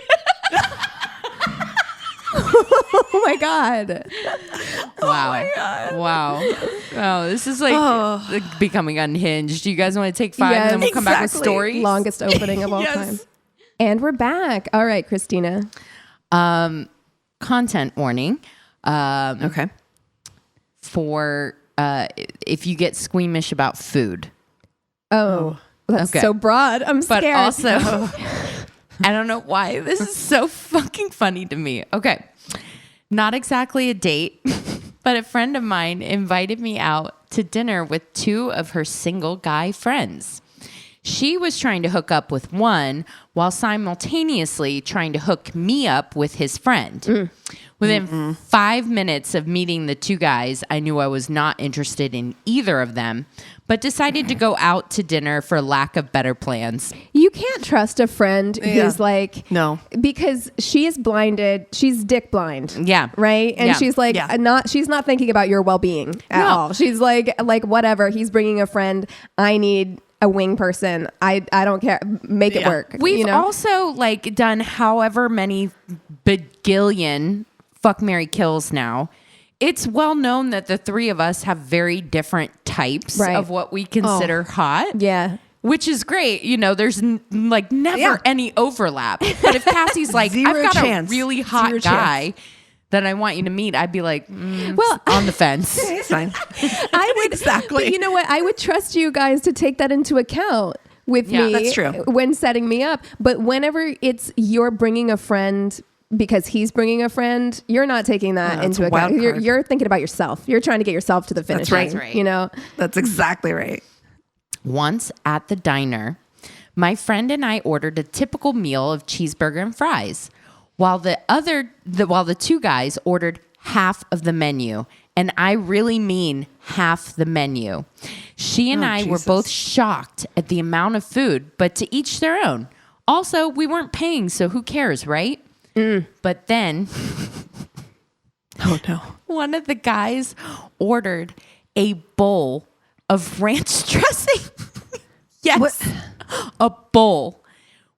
Oh my God. Wow. my God. Wow. Oh, this is like becoming unhinged. Do you guys want to take 5 and then we'll come back with stories? Longest opening of all time. And we're back. All right, Christina. Content warning. Okay. For if you get squeamish about food. Oh, that's Okay. so broad. I'm scared. But also, I don't know why this is so fucking funny to me. Okay. Not exactly a date, but a friend of mine invited me out to dinner with 2 of her single guy friends. She was trying to hook up with one while simultaneously trying to hook me up with his friend. Within 5 minutes of meeting the 2 guys, I knew I was not interested in either of them, but decided to go out to dinner for lack of better plans. You can't trust a friend who's like, No. because she is blinded. She's dick blind. Yeah. Right. And Yeah. she's like, she's not thinking about your well-being at all. She's like whatever. He's bringing a friend. I need a wing person. I don't care. Make it work. We've also like done however many bagillion fuck, marry, kills now. It's well known that the 3 of us have very different types of what we consider hot. Yeah. Which is great. You know, there's never any overlap. But if Cassie's like, I've got a really hot guy that I want you to meet, I'd be like, well, on the fence. It's fine. I would exactly. But you know what? I would trust you guys to take that into account with me. That's true. When setting me up. But whenever it's you're bringing a friend because he's bringing a friend, you're not taking that into account. You're thinking about yourself. You're trying to get yourself to the finish line. That's right. You know? That's exactly right. Once at the diner, my friend and I ordered a typical meal of cheeseburger and fries, while the 2 guys ordered half of the menu. And I really mean half the menu. She and I were both shocked at the amount of food, but to each their own. Also, we weren't paying, so who cares, right? But then one of the guys ordered a bowl of ranch dressing. Yes. What? A bowl.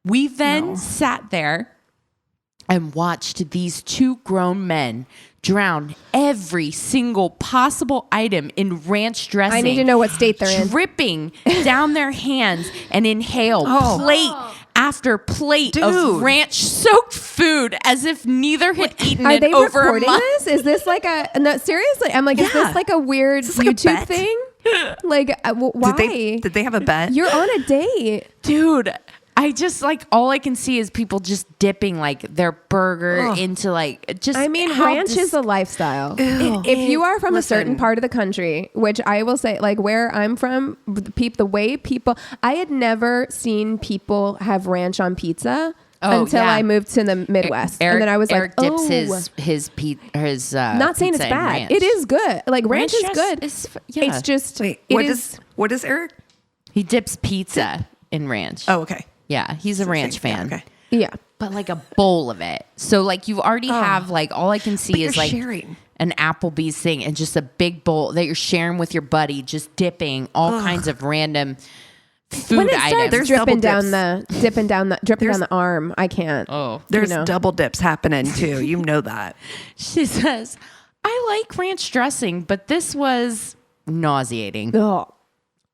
We then sat there and watched these 2 grown men drown every single possible item in ranch dressing. I need to know what state they're in. Dripping down their hands and inhale plate after plate of ranch-soaked food as if neither had eaten it over a month. Are they recording this? Is this like no, seriously? I'm like, is this like a weird YouTube thing? Like, why? Did they have a bet? You're on a date. Dude, I just like, all I can see is people just dipping like their burger into like, just. I mean, ranch is a lifestyle. If you are from a certain part of the country, which I will say, like where I'm from, the way people, I had never seen people have ranch on pizza. Until I moved to the Midwest, and then I was Eric like, dips his not saying it's bad. It is good. Like ranch is good. It's just what does Eric? He dips pizza in ranch. Oh, okay. Yeah, he's a ranch fan. Okay. Yeah, but like a bowl of it. So like you already have like all I can see is like sharing. An Applebee's thing and just a big bowl that you're sharing with your buddy, just dipping all kinds of random food when it items. starts There's dripping double down dripping down the arm, I can't. Oh, There's you know. double dips happening too. You know that. she says, I like ranch dressing, but this was nauseating. Oh.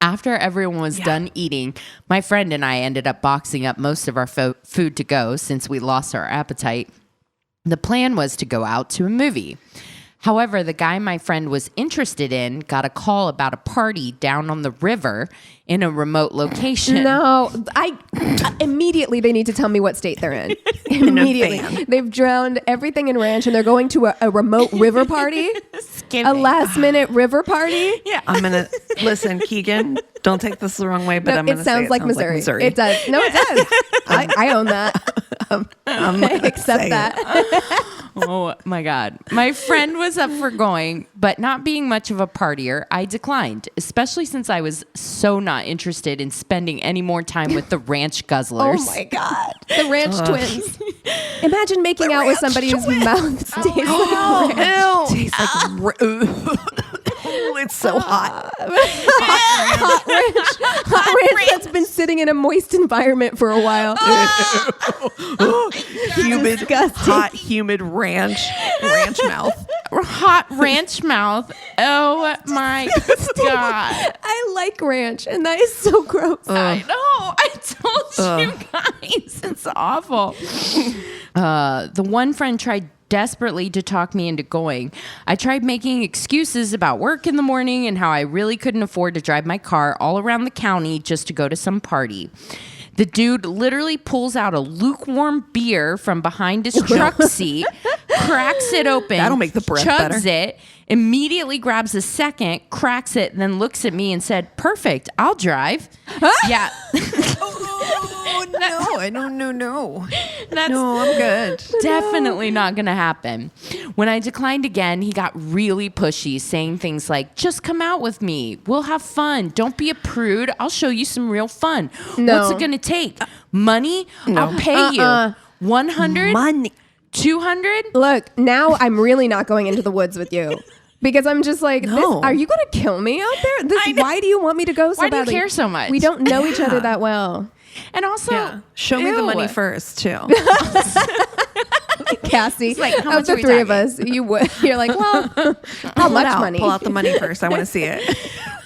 After everyone was done eating, my friend and I ended up boxing up most of our food to go since we lost our appetite. The plan was to go out to a movie. However, the guy my friend was interested in got a call about a party down on the river in a remote location. No, immediately they need to tell me what state they're in. Immediately. They've drowned everything in ranch and they're going to a remote river party. A last minute river party. Yeah. I'm gonna listen, Keegan. Don't take this the wrong way, but No, I'm gonna it sounds say like Missouri. It does. No, it does. I own that. I accept that. Oh my God. My friend was up for going, but not being much of a partier, I declined, especially since I was so not interested in spending any more time with the ranch guzzlers. Oh my God. The ranch twins. Imagine making out with somebody whose mouth tastes like ranch. Tastes like it's so hot. Hot ranch that's been sitting in a moist environment for a while. Humid, hot, humid ranch mouth. Hot ranch mouth. Oh my God. I like ranch, and that is so gross. I know. I told you guys. It's awful. The one friend tried desperately to talk me into going. I tried making excuses about work in the morning and how I really couldn't afford to drive my car all around the county just to go to some party. The dude literally pulls out a lukewarm beer from behind his truck seat, cracks it open. That'll make the breath chugs better. it, immediately grabs a second, cracks it, then looks at me and said, "Perfect, I'll drive." Yeah. No. That's No, I'm good. definitely not going to happen. When I declined again, he got really pushy, saying things like, "Just come out with me. We'll have fun. Don't be a prude. I'll show you some real fun. No. What's it going to take? Money? I'll pay you. 100? Money. 200? Look, now I'm really not going into the woods with you. Because I'm just like, No. are you going to kill me out there? Why do you want me to go so Why do you badly? care so much? We don't know each other that well. And also, Show me the ew. money first, too. Cassie, like, how of much the are we three of talking? us, you're like, well, how much money? Pull out the money first. I want to see it.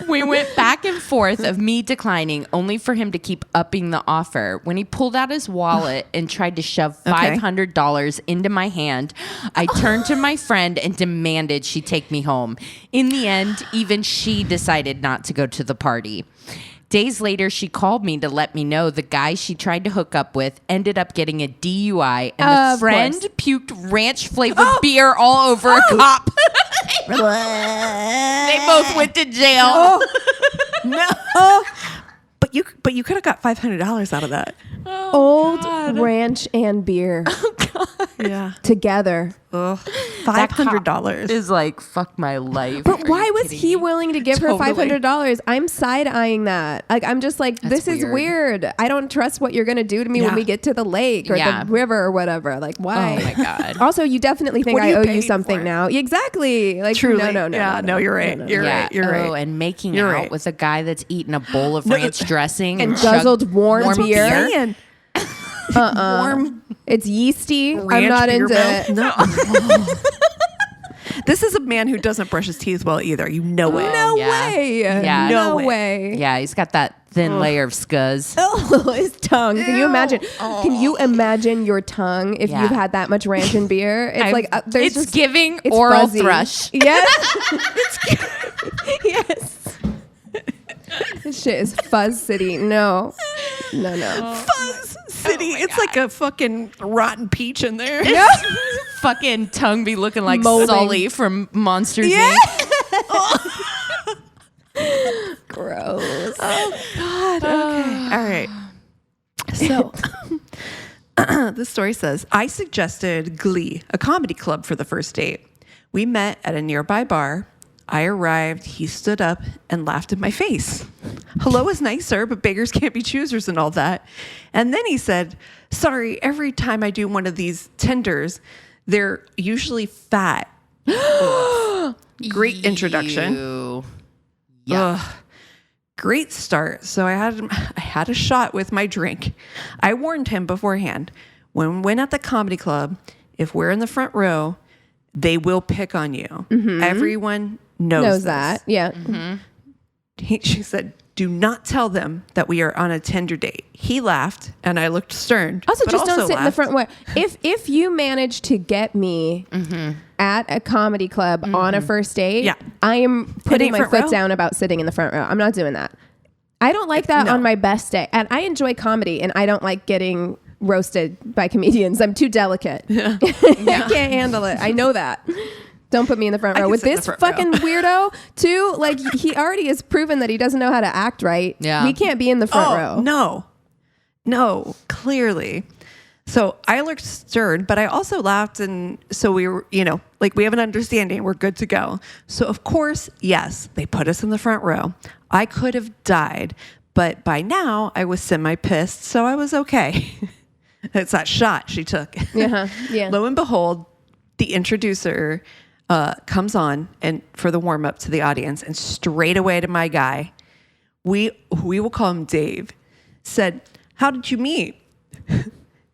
We went back and forth of me declining, only for him to keep upping the offer. When he pulled out his wallet and tried to shove $500 into my hand, I turned to my friend and demanded she take me home. In the end, even she decided not to go to the party. Days later, she called me to let me know the guy she tried to hook up with ended up getting a DUI, and the Of friend course. puked ranch-flavored beer all over a cop. They both went to jail. No. But you could have got $500 out of that. Old ranch and beer Yeah. together. $500. Is like, fuck my life. But Are why you was kidding he me? willing to give her Totally. $500? I'm side-eyeing that. Like, I'm just like, That's this is weird. I don't trust what you're going to do to me when Yeah. we get to the lake or Yeah. the river or whatever. Like, why? Oh my God. Also, you definitely think What are I you owe you paying something for? now. Exactly. Like, Truly. no. Yeah, no, you're right. You're right. You're Oh, right. and making You're out right. with a guy that's eaten a bowl of ranch dressing And chugged guzzled warm beer. Man. Warm It's yeasty. I'm ranch not beer into mouth. it. No. This is a man who doesn't brush his teeth well either. You know it. No Yeah. way. Yeah. No No way. Yeah, he's got that thin layer of scuzz. Oh, his tongue. Can you imagine? Can you imagine your tongue if Yeah. you've had that much ranch and beer? It's like there's it's just giving it's oral fuzzy. thrush. Yes. Yes. This shit is Fuzz City. No. Fuzz City. It's like a fucking rotten peach in there. No. Fucking tongue be looking like Molding. Sully from Monsters Yeah. Inc. Gross. God. Okay. All right. So this story says, I suggested Glee, a comedy club, for the first date. We met at a nearby bar. I arrived, he stood up and laughed in my face. Hello is nicer, but beggars can't be choosers and all that. And then he said, sorry, every time I do one of these tenders, they're usually fat. Great introduction. Ew. Ugh. great start. So I had a shot with my drink. I warned him beforehand, when we're at the comedy club, if we're in the front row, they will pick on you. Everyone knows that. Yeah. She said, do not tell them that we are on a Tinder date. He laughed, and I looked stern. Also, but just don't sit in the laughed. front row. If you manage to get me at a comedy club on a first date, I am putting my front foot row? down about sitting in the front row. I'm not doing that. I don't like that on my best day. And I enjoy comedy, and I don't like getting roasted by comedians. I'm too delicate. I can't handle it. I know that. Don't put me in the front row. With this fucking weirdo, too, like, he already has proven that he doesn't know how to act right. Yeah. We can't be in the front row. No, clearly. So I looked stern, but I also laughed. And so we were, like, we have an understanding. We're good to go. So, of course, yes, they put us in the front row. I could have died, but by now I was semi-pissed, so I was okay. It's that shot she took. Yeah. Lo and behold, the introducer comes on and for the warm up to the audience, and straight away to my guy, we will call him Dave, said, "How did you meet?"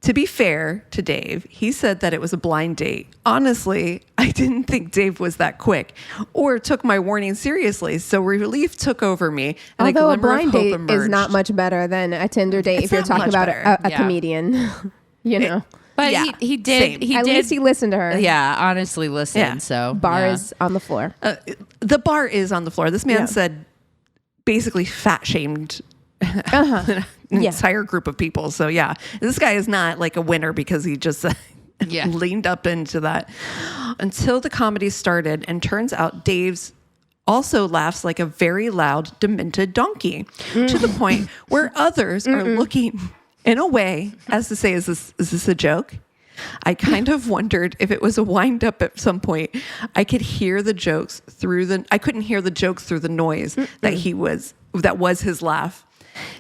To be fair to Dave, he said that it was a blind date. Honestly, I didn't think Dave was that quick or took my warning seriously. So relief took over me. And Although a glimmer of blind hope date emerged. is not much better than a Tinder date if you're not talking much about better. a comedian, But Yeah, he did. same. He At did. least he listened to her. Yeah, honestly, listen. Yeah. So Bar yeah. is on the floor. The bar is on the floor. This man Yeah. said basically fat shamed an entire group of people. So yeah, this guy is not like a winner because he just leaned up into that until the comedy started. And turns out Dave's also laughs like a very loud, demented donkey to the point where others are looking in a way as to say, is this a joke? I kind of wondered if it was a wind up at some point. I could hear the jokes I couldn't hear the jokes through the noise that was his laugh.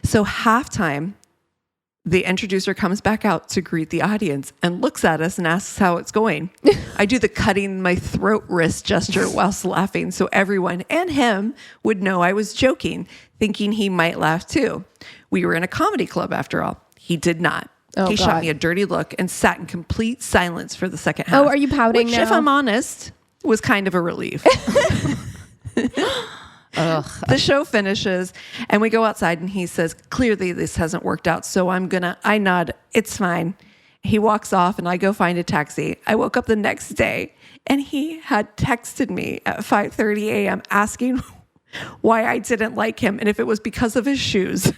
So halftime, the introducer comes back out to greet the audience and looks at us and asks how it's going. I do the cutting my throat wrist gesture whilst laughing so everyone and him would know I was joking, thinking he might laugh too. We were in a comedy club after all. He did not. Oh, he shot God. me a dirty look and sat in complete silence for the second half. Oh, are you pouting which, now? if I'm honest, was kind of a relief. The show finishes and we go outside and he says, clearly this hasn't worked out. So I nod. It's fine. He walks off and I go find a taxi. I woke up the next day and he had texted me at 5:30 a.m. asking why I didn't like him and if it was because of his shoes.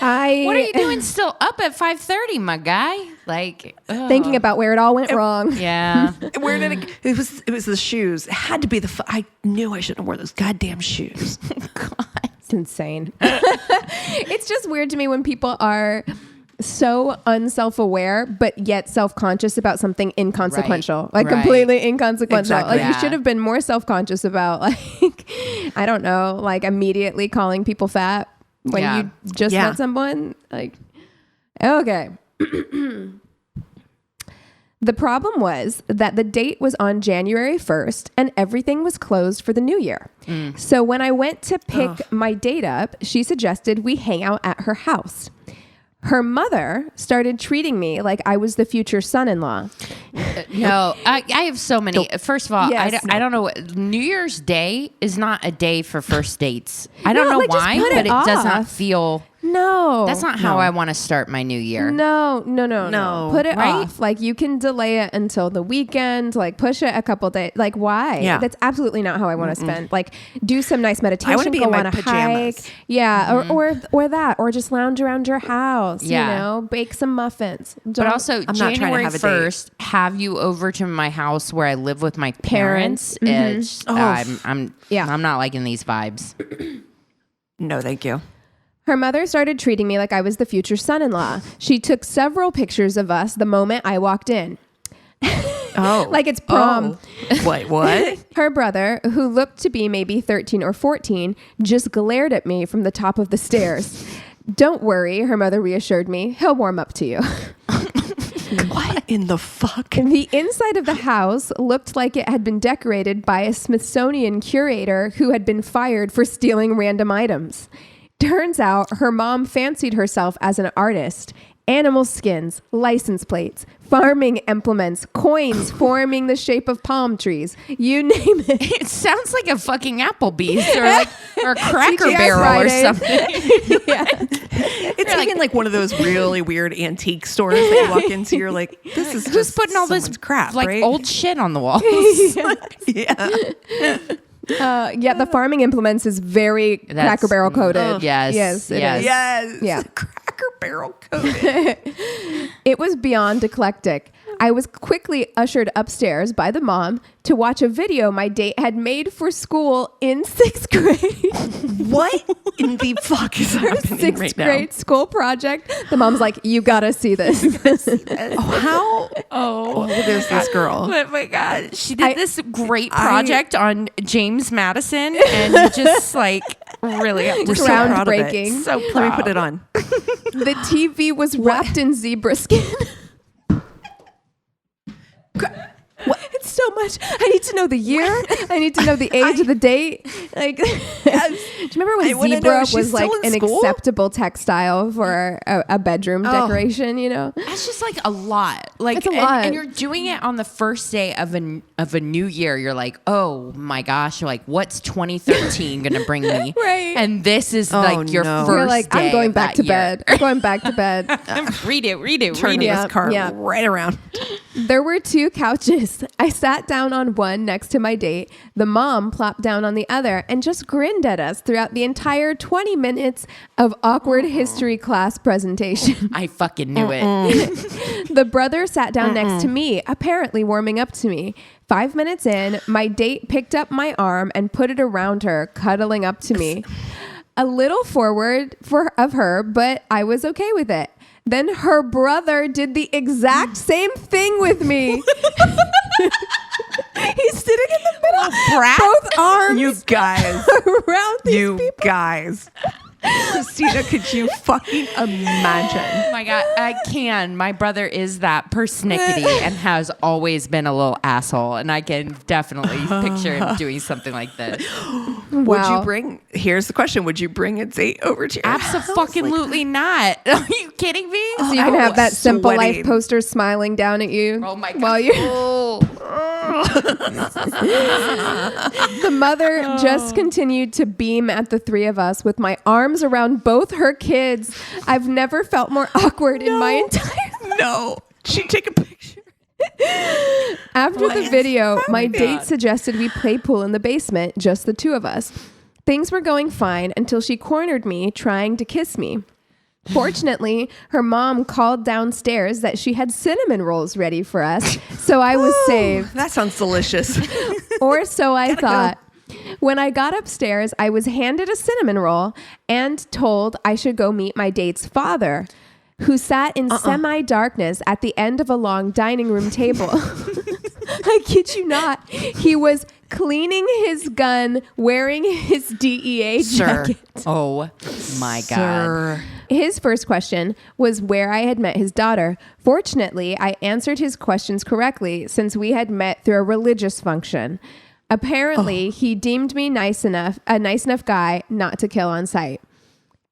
What are you doing still up at 5:30, my guy? Like Thinking about where it all went wrong. Yeah. Where did it was the shoes. It had to be I knew I shouldn't have worn those goddamn shoes. It's insane. It's just weird to me when people are so unself-aware, but yet self-conscious about something inconsequential, Right. completely inconsequential. Exactly. Like you should have been more self-conscious about I don't know, like immediately calling people fat when you just met someone. Like, okay. The problem was that the date was on January 1st and everything was closed for the new year. So when I went to pick my date up, she suggested we hang out at her house. Her mother started treating me like I was the future son-in-law. No, I have so many. First of all, Yes. I don't know. New Year's Day is not a day for first dates. I don't No, know like, just why, put but it it does not off. feel. No. That's not how I want to start my new year. No. No. Put it Right? off. Like you can delay it until the weekend, like push it a couple days. Like why? Yeah. That's absolutely not how I want to spend. Like do some nice meditation, wanna be go in my on a pajamas. hike. Yeah. Or that. Or just lounge around your house. Yeah. You know, bake some muffins. But also, I'm not trying to January have a date. 1st, have you over to my house where I live with my Parents. parents. I'm not liking these vibes. No, thank you. Her mother started treating me like I was the future son-in-law. She took several pictures of us the moment I walked in. Oh. Like it's prom. Oh. Wait, what? Her brother, who looked to be maybe 13 or 14, just glared at me from the top of the stairs. Don't worry, her mother reassured me. He'll warm up to you. What in the fuck? The inside of the house looked like it had been decorated by a Smithsonian curator who had been fired for stealing random items. Turns out her mom fancied herself as an artist. Animal skins, license plates, farming implements, coins forming the shape of palm trees. You name it. It sounds like a fucking Applebee's or a Cracker TGI Barrel Friday. or something. Yeah. It's even like one of those really weird antique stores that you walk into. You're like, this is Who's just putting all this someone's crap, like right? old shit on the walls? Yeah. Yeah, the farming implements is very Cracker Barrel coated. Yes. Yes, it Yes. is. Yes. Yeah. Cracker Barrel coated. It was beyond eclectic. I was quickly ushered upstairs by the mom to watch a video my date had made for school in 6th grade. What in the fuck is happening 6th right grade school project. The mom's like, you gotta see this. now? How old is this girl? Oh my God. She did this great project on James Madison and just like really We're so Groundbreaking. proud of it. So Let me proud. put it on. The TV was wrapped in zebra skin. It's so much. I need to know the year. I need to know the age of the date. Like, do you remember I when wanna know zebra if she's was like still in an school? acceptable textile for a bedroom decoration? You know, That's just like a lot. Like It's a and- lot. And you're doing it on the first day of a new year. You're like, oh my gosh, you're like, what's 2013 gonna bring me? Right. And this is like your no. first you're like, day I'm going of back that to year. bed. I'm going back to bed. Read it. Turning Yeah, this car yeah. right around. There were 2 couches. I sat down on one next to my date. The mom plopped down on the other and just grinned at us throughout the entire 20 minutes of awkward history class presentation. I fucking knew it. The brother sat down next to me, apparently warming up to me. 5 minutes in, my date picked up my arm and put it around her, cuddling up to me. A little forward of her, but I was okay with it. Then her brother did the exact same thing with me. He's sitting in the middle, Brat. both arms You guys. around these You people. guys. Christina, could you fucking imagine? Oh my God, I can. My brother is that persnickety and has always been a little asshole, and I can definitely picture him doing something like this. Would you bring, here's the question, would you bring a date over to your house? Absolutely not. Are you kidding me? So you can have that Simple Life sweating. poster smiling down at you. Oh my God. While you The mother just continued to beam at the 3 of us with my arms around both her kids. I've never felt more awkward in my entire No. She'd take a picture. After the What? video, my my date God. suggested we play pool in the basement, just the 2 of us. Things were going fine until she cornered me, trying to kiss me. Fortunately, her mom called downstairs that she had cinnamon rolls ready for us, so I was saved. That sounds delicious. Or so I thought. When I got upstairs, I was handed a cinnamon roll and told I should go meet my date's father, who sat in semi-darkness at the end of a long dining room table. I kid you not. He was cleaning his gun, wearing his DEA jacket. Oh my God. Sir. His first question was where I had met his daughter. Fortunately, I answered his questions correctly since we had met through a religious function. Apparently, he deemed me a nice enough guy not to kill on sight.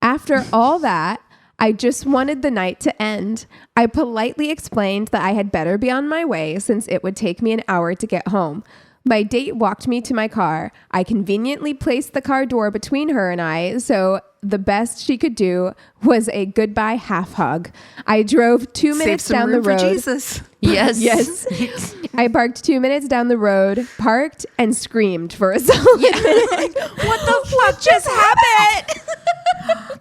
After all that, I just wanted the night to end. I politely explained that I had better be on my way since it would take me an hour to get home. My date walked me to my car. I conveniently placed the car door between her and I, so the best she could do was a goodbye half hug. I drove 2 Save minutes some down the room for road. Jesus. Yes. Yes. I parked 2 minutes down the road, parked, and screamed for a solid minute. What the fuck just happened?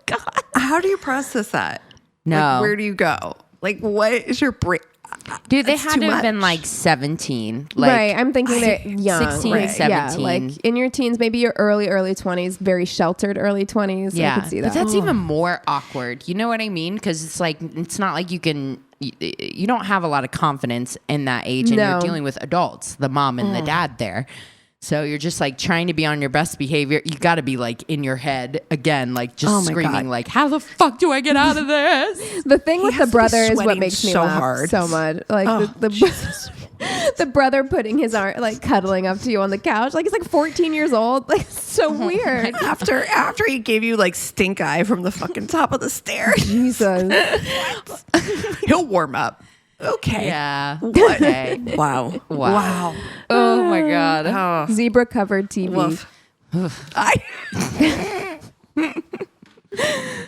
God. How do you process that? No. Like, where do you go? Like, what is your break? Dude, they That's had too to have been much. like 17. Like, Right, I'm thinking they're young. 16, right? Yeah, 17. like in your teens, maybe your early 20s, very sheltered early 20s. yeah. I could see that. But that's even more awkward. You know what I mean? Because it's like, it's not like you can, you don't have a lot of confidence in that age and No. you're dealing with adults, the mom and the dad there. So you're just like trying to be on your best behavior. You got to be like in your head again, like just screaming, like, how the fuck do I get out of this? The thing with the brother is what makes me so laugh hard. so much. Like the brother putting his arm, like cuddling up to you on the couch. Like he's like 14 years old. Like so weird. After he gave you like stink eye from the fucking top of the stairs. Jesus. He'll warm up. Okay. Yeah. What? Okay. Wow. Wow. Oh my God. Oh. Zebra covered TV. Woof.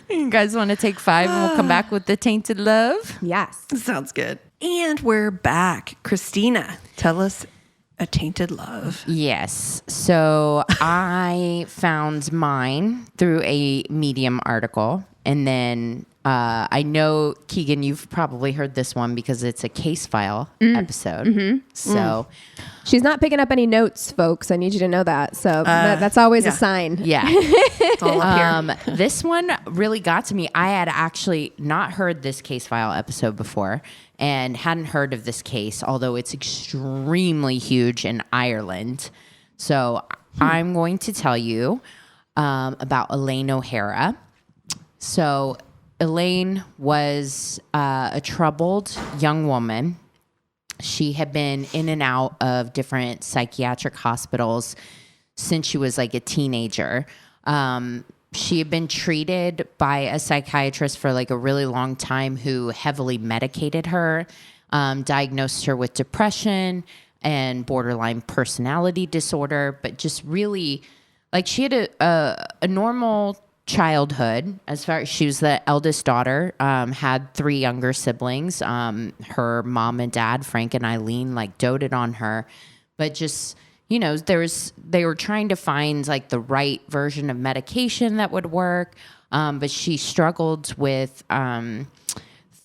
You guys want to take 5 and we'll come back with the Tainted Love? Yes. Sounds good. And we're back. Christina, tell us a Tainted Love. Yes. So I found mine through a Medium article. And then I know, Keegan, you've probably heard this one because it's a case file episode. So She's not picking up any notes, folks. I need you to know that. So that's always a sign. yeah. It's all up here. This one really got to me. I had actually not heard this case file episode before and hadn't heard of this case, although it's extremely huge in Ireland. So I'm going to tell you about Elaine O'Hara. So Elaine was a troubled young woman. She had been in and out of different psychiatric hospitals since she was like a teenager. She had been treated by a psychiatrist for like a really long time who heavily medicated her, diagnosed her with depression and borderline personality disorder, but just really like she had a normal childhood. As far as she was the eldest daughter, had 3 younger siblings. Her mom and dad, Frank and Eileen, like doted on her, but just, you know, they were trying to find like the right version of medication that would work. But she struggled with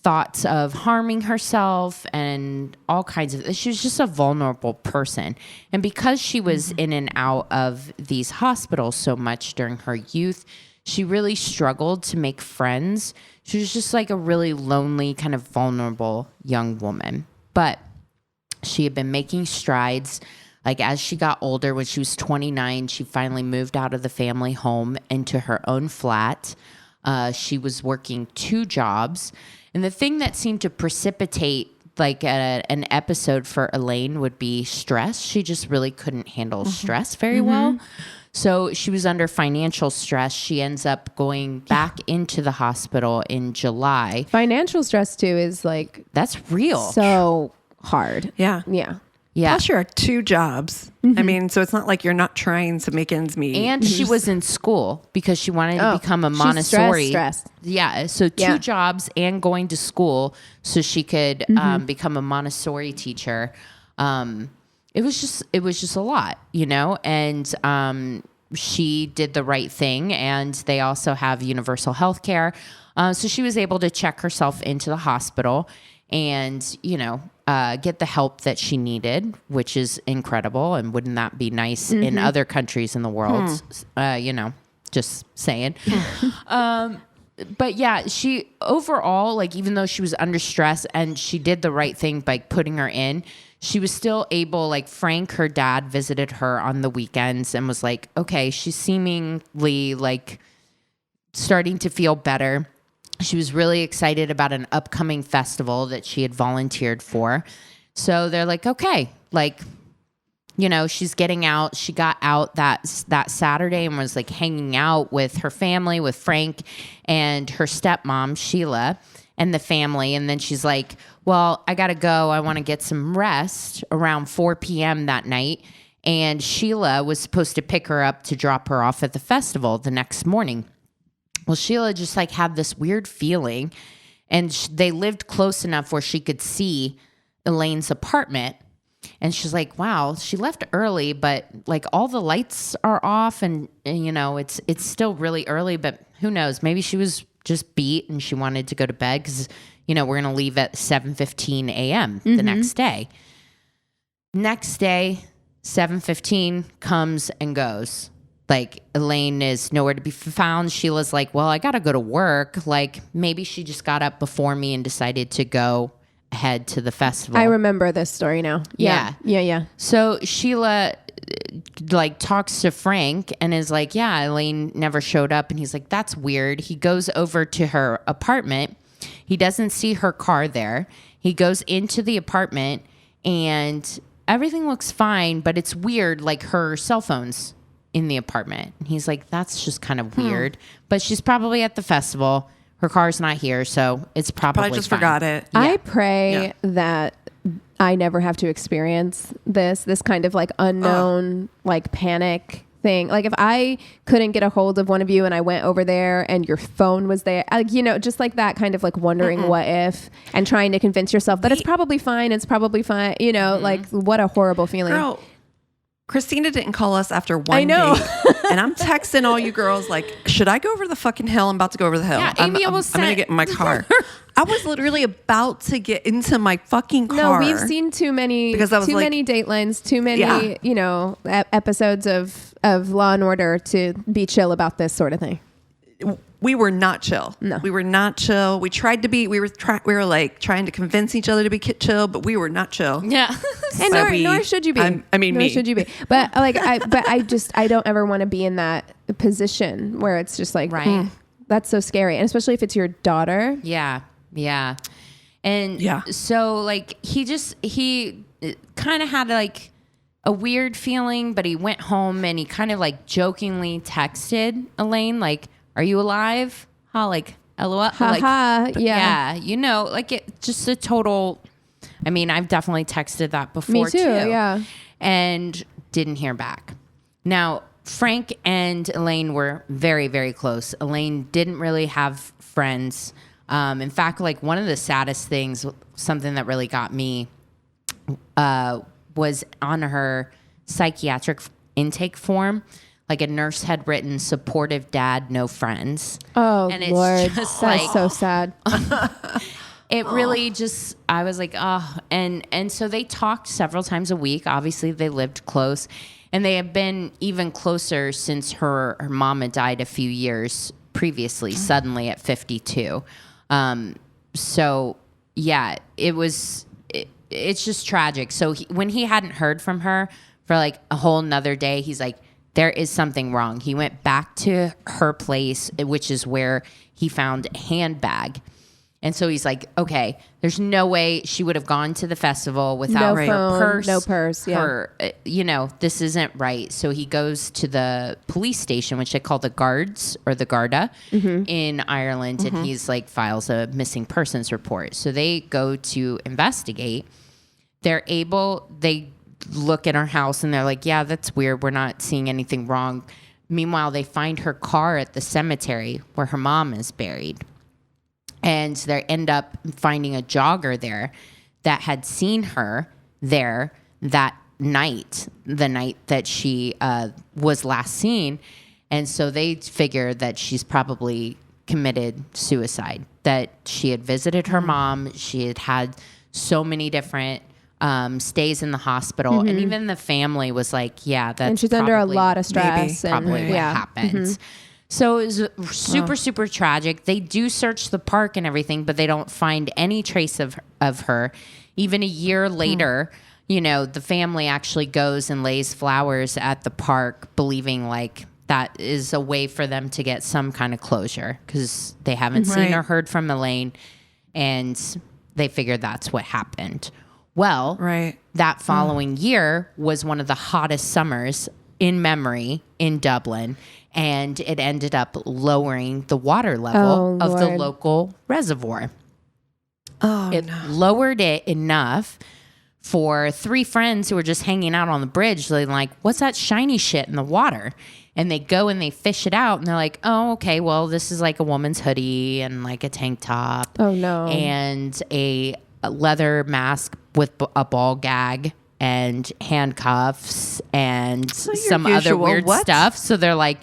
thoughts of harming herself and all kinds of, she was just a vulnerable person. And because she was in and out of these hospitals so much during her youth, she really struggled to make friends. She was just like a really lonely, kind of vulnerable young woman. But she had been making strides. Like as she got older, when she was 29, she finally moved out of the family home into her own flat. She was working 2 jobs. And the thing that seemed to precipitate like an episode for Elaine would be stress. She just really couldn't handle stress very well. So she was under financial stress. She ends up going back into the hospital in July. Financial stress too is like That's real. so hard. Yeah. Yeah. Yeah. Plus, you're at 2 jobs. I mean, so it's not like you're not trying to make ends meet. And she was in school because she wanted to become a Montessori. Stressed. Yeah. So 2 jobs and going to school so she could become a Montessori teacher. It was just a lot, you know, and she did the right thing, and they also have universal health care. So she was able to check herself into the hospital and, you know, get the help that she needed, which is incredible. And wouldn't that be nice in other countries in the world? You know, just saying. But yeah, she overall, like, even though she was under stress and she did the right thing by putting her in, she was still able, like Frank, her dad, visited her on the weekends and was like, okay, she's seemingly like starting to feel better. She was really excited about an upcoming festival that she had volunteered for. So they're like, okay, like, you know, she's getting out. She got out that Saturday and was like hanging out with her family, with Frank and her stepmom, Sheila, and the family. And then she's like, well, I got to go. I want to get some rest around 4 p.m. that night. And Sheila was supposed to pick her up to drop her off at the festival the next morning. Well, Sheila just like had this weird feeling, and they lived close enough where she could see Elaine's apartment. And she's like, wow, she left early, but like all the lights are off and you know, it's still really early, but who knows? Maybe she was just beat and she wanted to go to bed because, you know, we're going to leave at 7:15 a.m. the next day. Next day, 7:15 comes and goes. Like, Elaine is nowhere to be found. Sheila's like, well, I got to go to work. Like, maybe she just got up before me and decided to go ahead to the festival. I remember this story now. Yeah. Yeah. So Sheila like talks to Frank and is like, yeah, Elaine never showed up. And he's like, that's weird. He goes over to her apartment. He doesn't see her car there. He goes into the apartment and everything looks fine, but it's weird. Like her cell phone's in the apartment. And he's like, that's just kind of weird, but she's probably at the festival. Her car's not here. So it's probably just fine. forgot it. I pray that I never have to experience this kind of like unknown, like panic thing. Like if I couldn't get a hold of one of you and I went over there and your phone was there, just like that kind of like wondering what if and trying to convince yourself that it's probably fine. It's probably fine. Like what a horrible feeling. Girl, Christina didn't call us after one I know. date. And I'm texting all you girls like, should I go over the fucking hill? I'm about to go over the hill. Yeah, Amy almost I'm going to said- get in my car. I was literally about to get into my fucking car. No, we've seen too many Because I was like- many Datelines, too many, episodes of Law and Order to be chill about this sort of thing. We were not chill. No. We were not chill. We tried to be. We were like trying to convince each other to be chill, but we were not chill. Yeah. And But nor should you be. me. Nor should you be. But I don't ever want to be in that position where it's just like, Right. that's so scary. And especially if it's your daughter. Yeah. Yeah. And Yeah. so like he kind of had like a weird feeling, but he went home and he kind of like jokingly texted Elaine, like, are you alive? Like, LOL. Like, Ha. Yeah. like it just a total, I mean, I've definitely texted that before Me too. Yeah. and didn't hear back. Now, Frank and Elaine were very, very close. Elaine didn't really have friends. In fact, like one of the saddest things, something that really got me, was on her psychiatric intake form. Like a nurse had written "supportive dad, no friends." Oh, And it's Lord. just That's like- so sad. It really just, I was like, oh, and so they talked several times a week. Obviously, they lived close, and they have been even closer since her mom had died a few years previously, suddenly at 52. So yeah, it's just tragic. So when he hadn't heard from her for like a whole nother day, he's like, there is something wrong. He went back to her place, which is where he found a handbag. And so he's like, okay, there's no way she would have gone to the festival without No her phone, purse. no purse, yeah. Her, this isn't right. So he goes to the police station, which they call the Guards or the Garda in Ireland. And he's like, files a missing persons report. So they go to investigate. They look at her house and they're like, yeah, that's weird. We're not seeing anything wrong. Meanwhile, they find her car at the cemetery where her mom is buried. And they end up finding a jogger there that had seen her there that night, the night that she was last seen. And so they figure that she's probably committed suicide, that she had visited her mom. She had had so many different stays in the hospital. And even the family was like, yeah, that's And she's under a lot of stress. probably and, what yeah. happened. So it was super, super tragic. They do search the park and everything, but they don't find any trace of her. Even a year later, the family actually goes and lays flowers at the park, believing like that is a way for them to get some kind of closure because they haven't seen or heard from Elaine, and they figured that's what happened. Well, that following year was one of the hottest summers in memory in Dublin, and it ended up lowering the water level of the local reservoir. It lowered it enough for three friends who were just hanging out on the bridge. They're like, what's that shiny shit in the water? And they go and they fish it out, and they're like, oh, okay, well, this is like a woman's hoodie and like a tank top. Oh, no. And a leather mask with a ball gag and handcuffs and some other weird stuff. So they're like,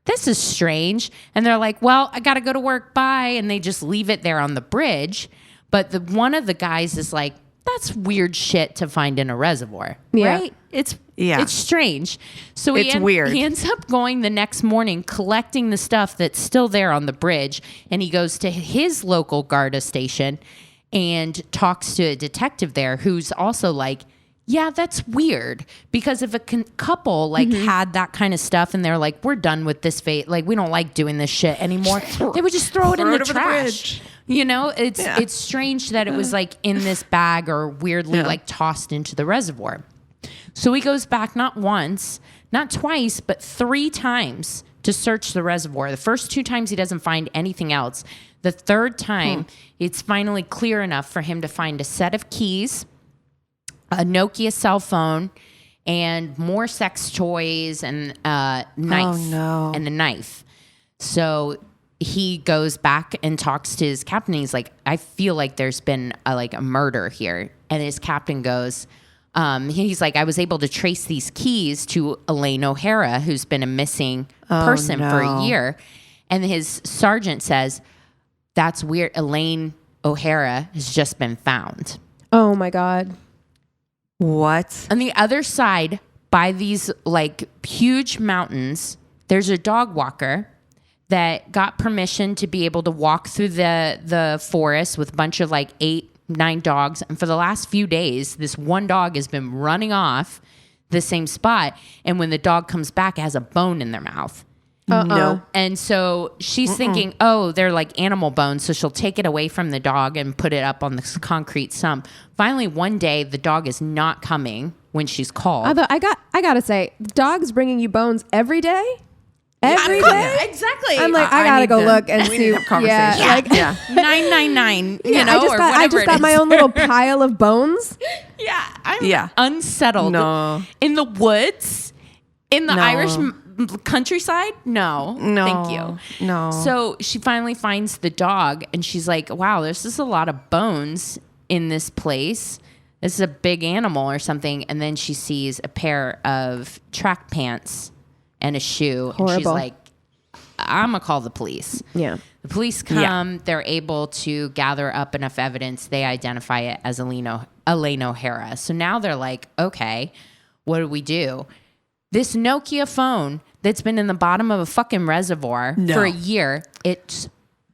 this is strange. And they're like, well, I got to go to work. Bye. And they just leave it there on the bridge. But one of the guys is like, that's weird shit to find in a reservoir. Yeah. Right? It's strange. So It's weird. He ends up going the next morning, collecting the stuff that's still there on the bridge. And he goes to his local Garda station and talks to a detective there who's also like, yeah, that's weird, because if a couple like had that kind of stuff and they're like, we're done with this fate, like we don't like doing this shit anymore, they would just throw it in the over the trash. bridge. You know, it's strange that it was like in this bag or weirdly like tossed into the reservoir. So he goes back not once, not twice, but 3 times to search the reservoir. The first 2 times he doesn't find anything else. The third time, it's finally clear enough for him to find a set of keys, a Nokia cell phone, and more sex toys and a knife. Oh, no. And a knife. So he goes back and talks to his captain. He's like, I feel like there's been a murder here. And his captain goes, he's like, I was able to trace these keys to Elaine O'Hara, who's been a missing person for a year. And his sergeant says, that's weird. Elaine O'Hara has just been found. Oh my God. What? On the other side, by these like huge mountains, there's a dog walker that got permission to be able to walk through the forest with a bunch of like 8-9 dogs. And for the last few days, this one dog has been running off the same spot. And when the dog comes back, it has a bone in their mouth. No. And so she's thinking, oh, they're like animal bones. So she'll take it away from the dog and put it up on the concrete stump. Finally, one day, the dog is not coming when she's called. Although I gotta say, dogs bringing you bones every day? Every day? Exactly. I'm like, I gotta go look and we see. need to have conversation. Yeah, like, 999, you yeah, know, I just got my own little pile of bones. Yeah, I'm unsettled. No. In the woods, in the No. Irish countryside? No. Thank you. No. So she finally finds the dog and she's like, wow, there's just a lot of bones in this place. This is a big animal or something. And then she sees a pair of track pants and a shoe. Horrible. And she's like, I'm going to call the police. Yeah. The police come. They're able to gather up enough evidence. They identify it as Elaine O'Hara. So now they're like, okay, what do we do? This Nokia phone that's been in the bottom of a fucking reservoir for a year, it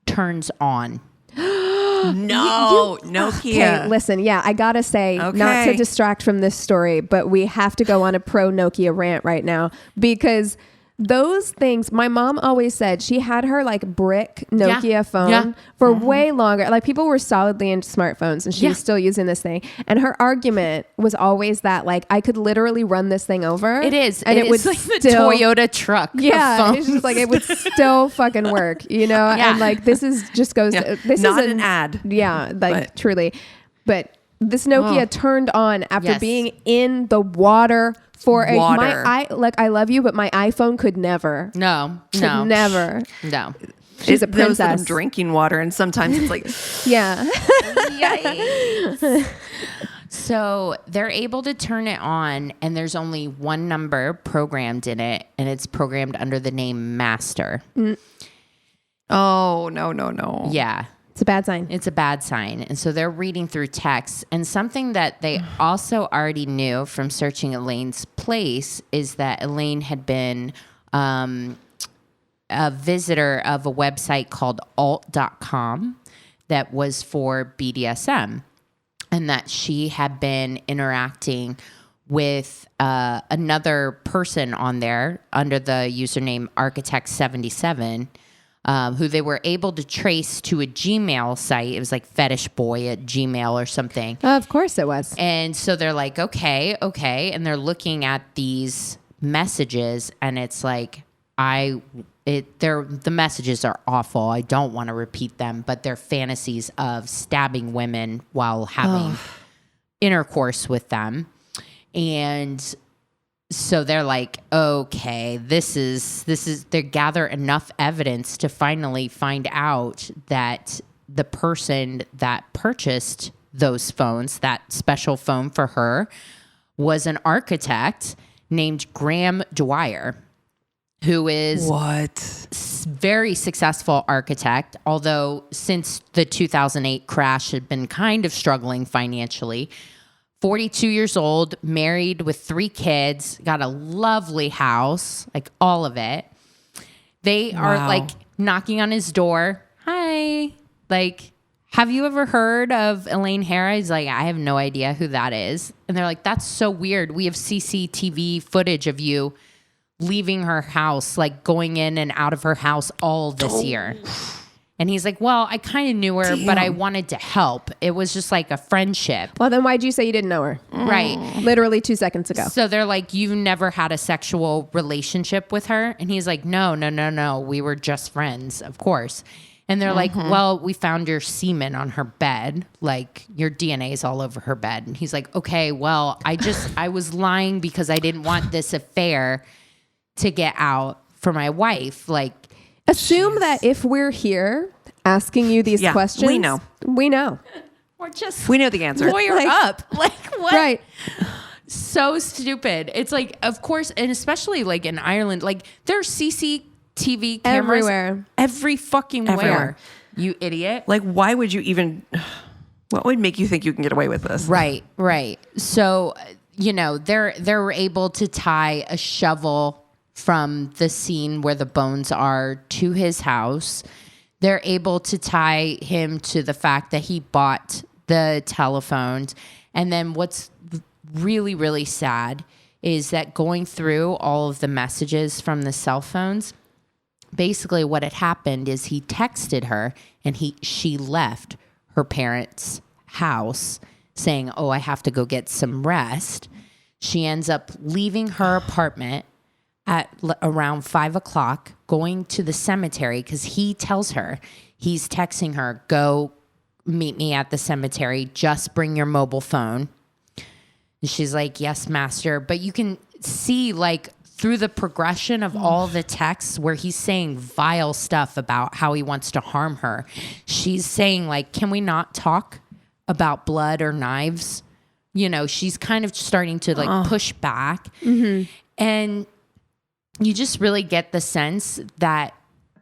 turns on. No. Nokia. Okay, listen, I gotta say, not to Okay. distract from this story, but we have to go on a pro Nokia rant right now because those things, my mom always said she had her like brick Nokia phone for way longer. Like people were solidly into smartphones and she was still using this thing. And her argument was always that like I could literally run this thing over. It is. And it would like still, the Toyota truck. Yeah. It's just like it would still fucking work, you know? Yeah. And like this is just goes, this Not is an ad. Yeah. Like But- truly. But this Nokia turned on after Yes. being in the water for Water. I love you, but my iPhone could never. No. Never. No. She's a It knows that I'm princess. drinking water, and sometimes it's like, Yeah. Yikes. So they're able to turn it on, and there's only one number programmed in it, and it's programmed under the name Master. oh, no. Yeah. It's a bad sign. It's a bad sign. And so they're reading through texts. And something that they also already knew from searching Elaine's place is that Elaine had been a visitor of a website called alt.com that was for BDSM. And that she had been interacting with another person on there under the username Architect77. Who they were able to trace to a Gmail site. It was like Fetish Boy at Gmail or something. Of course it was. And so they're like, okay. And they're looking at these messages and it's like, the messages are awful. I don't want to repeat them, but they're fantasies of stabbing women while having intercourse with them. And so they're like, okay, this is they gather enough evidence to finally find out that the person that purchased those phones, that special phone for her, was an architect named Graham Dwyer, who is very successful architect, although since the 2008 crash had been kind of struggling financially. 42 years old, married with 3 kids, got a lovely house, like all of it. They are like knocking on his door. Hi. Like, have you ever heard of Elaine O'Hara? He's like, I have no idea who that is. And they're like, that's so weird. We have CCTV footage of you leaving her house, like going in and out of her house all this year. And he's like, well, I kind of knew her, but I wanted to help. It was just like a friendship. Well, then why'd you say you didn't know her? Right. Literally 2 seconds ago. So they're like, you never had a sexual relationship with her? And he's like, no. We were just friends, of course. And they're like, well, we found your semen on her bed. Like, your DNA is all over her bed. And he's like, okay, well, I was lying because I didn't want this affair to get out for my wife. Like, assume that if we're here asking you these questions, we know. We know. We're just We know the answer. lawyer up. Like, what? Right. So stupid. It's like, of course, and especially like in Ireland, like there's CCTV cameras Everywhere. every fucking Everywhere. where. You idiot. Like, why would you even? What would make you think you can get away with this? Right. So, they're able to tie a shovel from the scene where the bones are to his house. They're able to tie him to the fact that he bought the telephones. And then what's really, really sad is that going through all of the messages from the cell phones, basically what had happened is he texted her and she left her parents' house saying, oh, I have to go get some rest. She ends up leaving her apartment at around 5 o'clock, going to the cemetery because he tells her, he's texting her, go meet me at the cemetery, just bring your mobile phone. And she's like, yes, master. But you can see like through the progression of all the texts where he's saying vile stuff about how he wants to harm her. She's saying like, can we not talk about blood or knives? She's kind of starting to like push back. And you just really get the sense that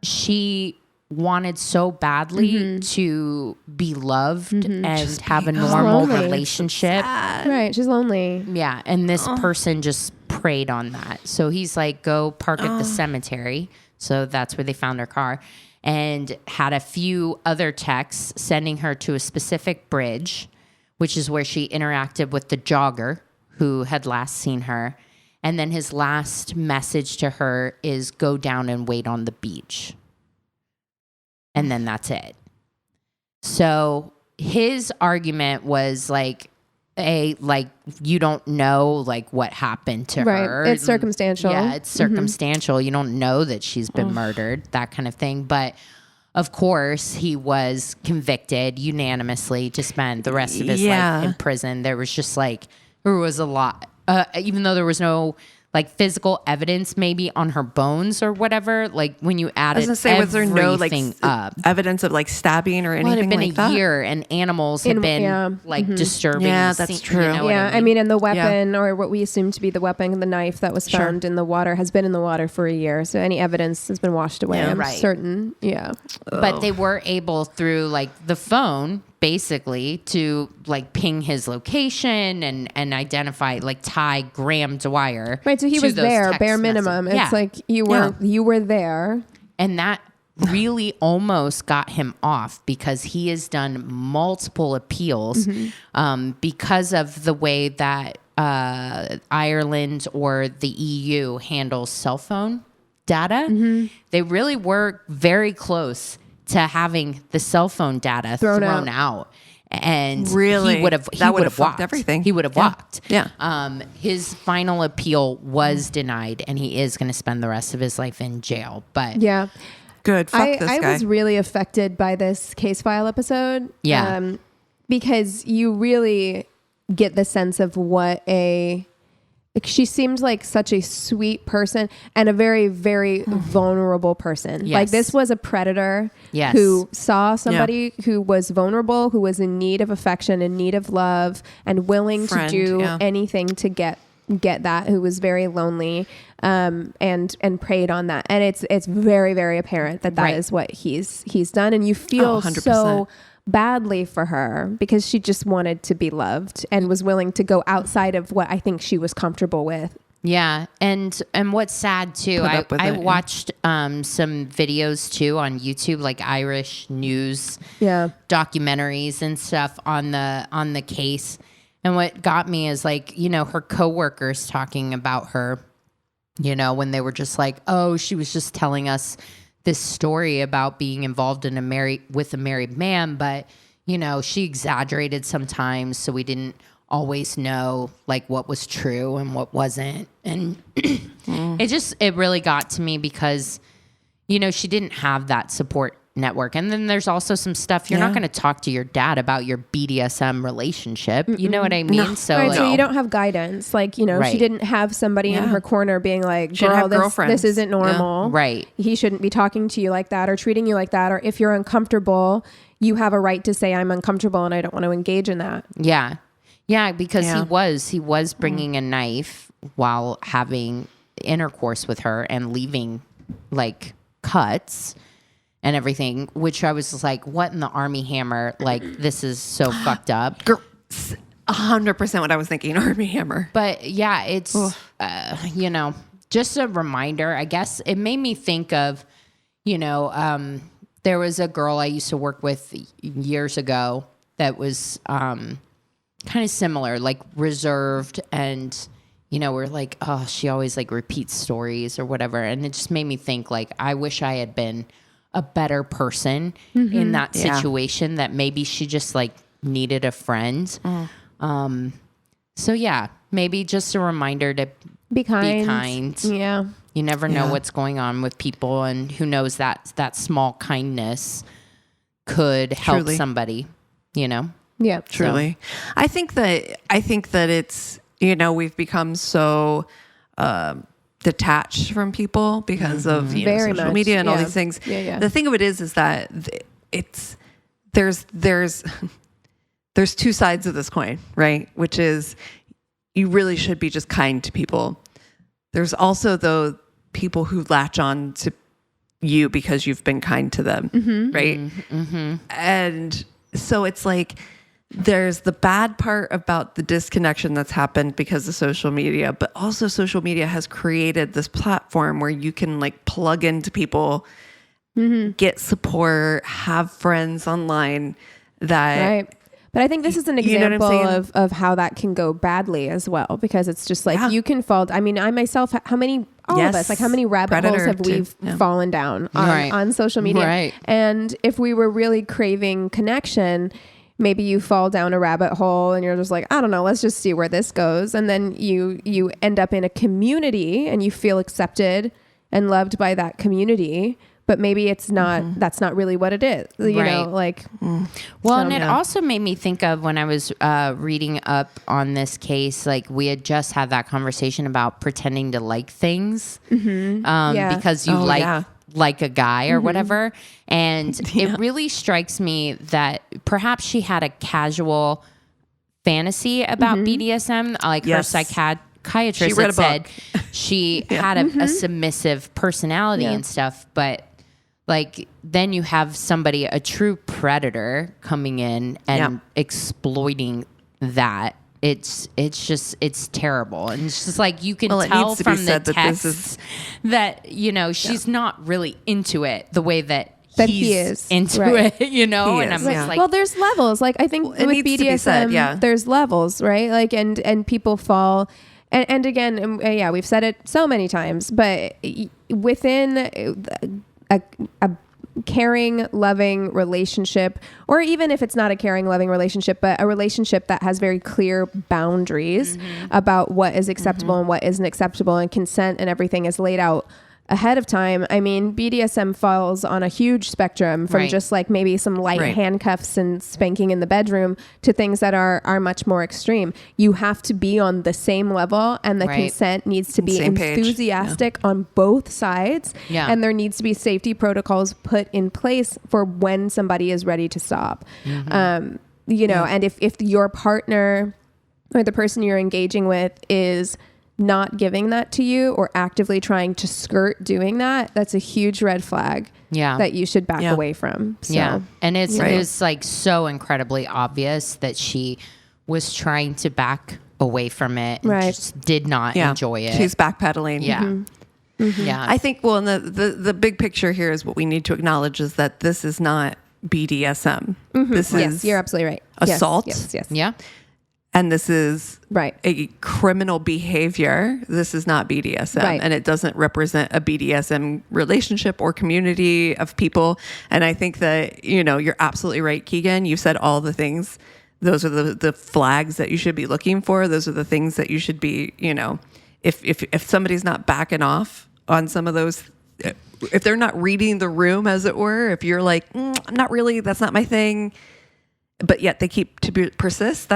she wanted so badly to be loved and have a normal lonely. relationship. Right. She's lonely. Yeah. And this person just preyed on that. So he's like, go park at the cemetery. So that's where they found her car. And had a few other texts sending her to a specific bridge, which is where she interacted with the jogger who had last seen her. And then his last message to her is go down and wait on the beach. And then that's it. So his argument was like, you don't know like what happened to her. It's circumstantial. Yeah, it's circumstantial. You don't know that she's been murdered, that kind of thing. But of course, he was convicted unanimously to spend the rest of his life in prison. There was a lot. Even though there was no like physical evidence maybe on her bones or whatever, like when you added was there no like up. evidence of like stabbing or anything Well, it had been like that? a year and animals had been disturbing. Yeah, that's true. You know what Yeah, I mean? and the weapon or what we assume to be the weapon, the knife that was found in the water has been in the water for a year. So any evidence has been washed away. Yeah, I'm right. certain. Yeah. But they were able through like the phone basically to like ping his location and identify, like tie Graham Dwyer. Right. So he to was those there, text bare minimum. messages. It's like you were there. And that really almost got him off because he has done multiple appeals because of the way that Ireland or the EU handles cell phone data. They really were very close to having the cell phone data thrown out. And Really? he would have fucked walked everything. He would have walked. Yeah. His final appeal was denied, and he is going to spend the rest of his life in jail. But Yeah. Good. Fuck this I guy. was really affected by this case file episode. Yeah. Because you really get the sense of what she seemed like such a sweet person and a very, very vulnerable person. Yes. Like this was a predator Yes. who saw somebody who was vulnerable, who was in need of affection, in need of love, and willing Friend, to do yeah. anything to get that, who was very lonely, and preyed on that. And it's very, very apparent that Right. is what he's done. And you feel 100%. so badly for her because she just wanted to be loved and was willing to go outside of what I think she was comfortable with Yeah, and what's sad too, I watched some videos too on YouTube, like Irish news documentaries and stuff on the case. And what got me is like, you know, her coworkers talking about her, you know, when they were just like, oh, she was just telling us this story about being involved in a married man, but you know, she exaggerated sometimes, so we didn't always know like what was true and what wasn't. And it really got to me because, you know, she didn't have that support network. And then there's also some stuff you're not going to talk to your dad about your BDSM relationship. You know what I mean? No. So you don't have guidance. Like, you know, she didn't have somebody in her corner being like, girl, this isn't normal. Right. He shouldn't be talking to you like that or treating you like that. Or if you're uncomfortable, you have a right to say I'm uncomfortable and I don't want to engage in that. Yeah. Yeah, because he was bringing a knife while having intercourse with her and leaving like cuts and everything, which I was just like, what in the Army Hammer? Like, this is so fucked up. 100% what I was thinking, Army Hammer. But yeah, it's, you know, just a reminder. I guess it made me think of, you know, there was a girl I used to work with years ago that was kind of similar, like reserved, and you know, we're like, oh, she always like repeats stories or whatever. And it just made me think like, I wish I had been a better person in that situation, that maybe she just like needed a friend. So yeah, maybe just a reminder to be kind. Yeah. You never know what's going on with people, and who knows, that small kindness could help somebody, you know? Yeah, truly. So. I think that it's, you know, we've become so detached from people because of social media and all these things. The thing of it is that there's two sides of this coin, right? Which is, you really should be just kind to people. There's also though people who latch on to you because you've been kind to them, right? And so it's like, there's the bad part about the disconnection that's happened because of social media, but also social media has created this platform where you can like plug into people, get support, have friends online that... Right. But I think this is an example of how that can go badly as well, because it's just like you can fall. I mean, I myself, all of us, like how many rabbit holes have we fallen down on social media? Right. And if we were really craving connection, maybe you fall down a rabbit hole and you're just like, I don't know, let's just see where this goes. And then you end up in a community and you feel accepted and loved by that community. But maybe it's not, that's not really what it is, you know, like. Well, and it also made me think of when I was reading up on this case, like we had just had that conversation about pretending to like things because you like a guy or whatever. And it really strikes me that perhaps she had a casual fantasy about BDSM, like her psychiatrist had said she had a submissive personality and stuff, but like then you have somebody, a true predator, coming in and exploiting that. It's terrible. And it's just like, you can tell from the texts that, you know, she's not really into it the way that he is into it, you know? And I'm just like, well, there's levels. Like I think with BDSM, there's levels, right? Like, and people fall. And again, we've said it so many times, but within a caring, loving relationship, or even if it's not a caring, loving relationship, but a relationship that has very clear boundaries about what is acceptable and what isn't acceptable, and consent and everything is laid out ahead of time. I mean, BDSM falls on a huge spectrum from just like maybe some light handcuffs and spanking in the bedroom to things that are much more extreme. You have to be on the same level, and the consent needs to be enthusiastic on both sides. And there needs to be safety protocols put in place for when somebody is ready to stop. You know, and if your partner or the person you're engaging with is not giving that to you or actively trying to skirt doing that, that's a huge red flag that you should back away from. So, and it's like so incredibly obvious that she was trying to back away from it and just did not enjoy it. She's backpedaling. Yeah. Mm-hmm. Yeah. I think, well, and the big picture here is what we need to acknowledge is that this is not BDSM. This is you're absolutely right. assault. Yes. Yeah. And this is Right. a criminal behavior. This is not BDSM. Right. And it doesn't represent a BDSM relationship or community of people. And I think that, you're absolutely right, Keegan. You said all the things. Those are the flags that you should be looking for. Those are the things that you should be, if somebody's not backing off on some of those, if they're not reading the room, as it were, if you're like, I'm not really, that's not my thing, but yet they keep to persist,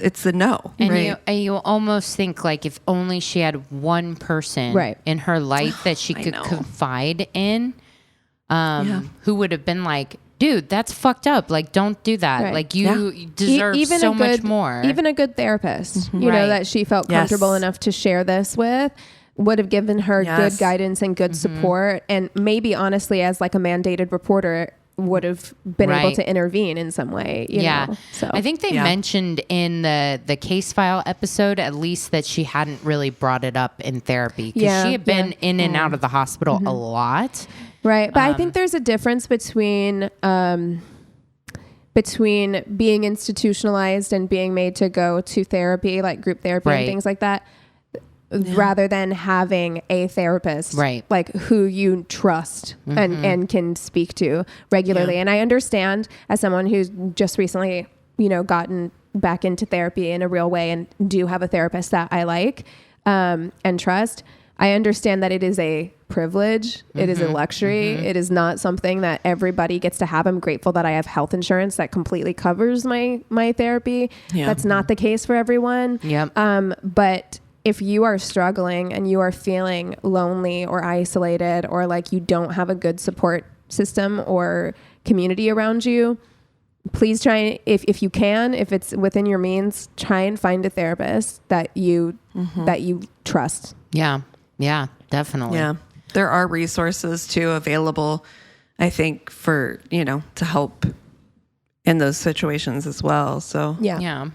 it's a no. And you almost think like if only she had one person in her life that she could confide in, who would have been like, dude, that's fucked up. Like, don't do that. Right. Like, you deserve so much more. Even a good therapist, that she felt comfortable enough to share this with, would have given her good guidance and good support. And maybe, honestly, as like a mandated reporter, would have been able to intervene in some way. You know? So I think they mentioned in the case file episode, at least, that she hadn't really brought it up in therapy because she had been in and out of the hospital a lot. Right. But I think there's a difference between being institutionalized and being made to go to therapy, like group therapy and things like that, rather than having a therapist, like who you trust and can speak to regularly. And I understand, as someone who's just recently, gotten back into therapy in a real way and do have a therapist that I like and trust, I understand that it is a privilege. It is a luxury. It is not something that everybody gets to have. I'm grateful that I have health insurance that completely covers my therapy. That's not the case for everyone. But if you are struggling and you are feeling lonely or isolated, or like you don't have a good support system or community around you, please try, if you can, if it's within your means, try and find a therapist that you trust. Yeah, definitely. Yeah. There are resources too available, I think, for, to help in those situations as well. So Yeah.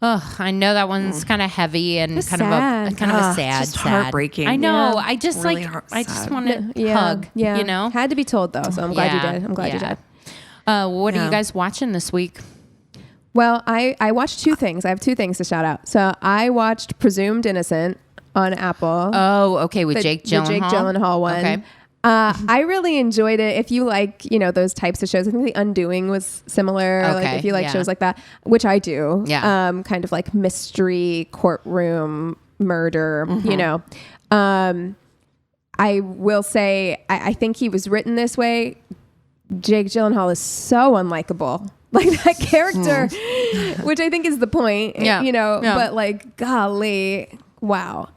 Oh, I know that one's kind of heavy and It's kind of a sad, just heartbreaking. I know. Yeah. I just Really I just sad. want to hug. Yeah. Had to be told though, so I'm glad you did. I'm glad you did. What are you guys watching this week? Well, I watched two things. I have two things to shout out. So I watched Presumed Innocent on Apple. Oh, okay, with Jake Gyllenhaal. The Jake Gyllenhaal one. Okay. I really enjoyed it. If you like, those types of shows, I think The Undoing was similar. Okay, like if you like shows like that, which I do. Yeah. Kind of like mystery, courtroom, murder, I will say, I think he was written this way. Jake Gyllenhaal is so unlikable. Like that character, which I think is the point, but like, golly, wow.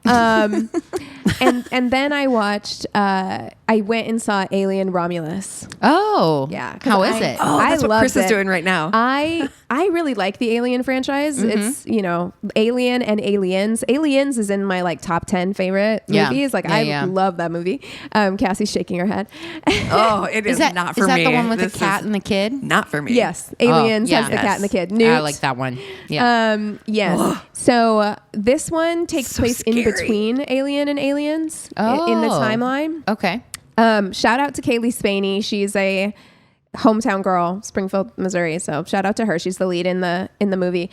And then I watched, I went and saw Alien Romulus. Oh, Yeah. How is it? Oh, that's what Chris is doing right now. I really like the Alien franchise. It's, Alien and Aliens. Aliens is in my like top 10 favorite movies. Like I love that movie. Cassie's shaking her head. Oh, it is not for me. Is that the one with the cat and the kid? Not for me. Yes. Aliens has the cat and the kid. Newt. I like that one. Yeah. Yes. Ugh. So this one takes So place scary. in between Alien and Aliens in the timeline. Okay. Shout out to Kaylee Spaney. She's a hometown girl, Springfield, Missouri. So shout out to her. She's the lead in the movie.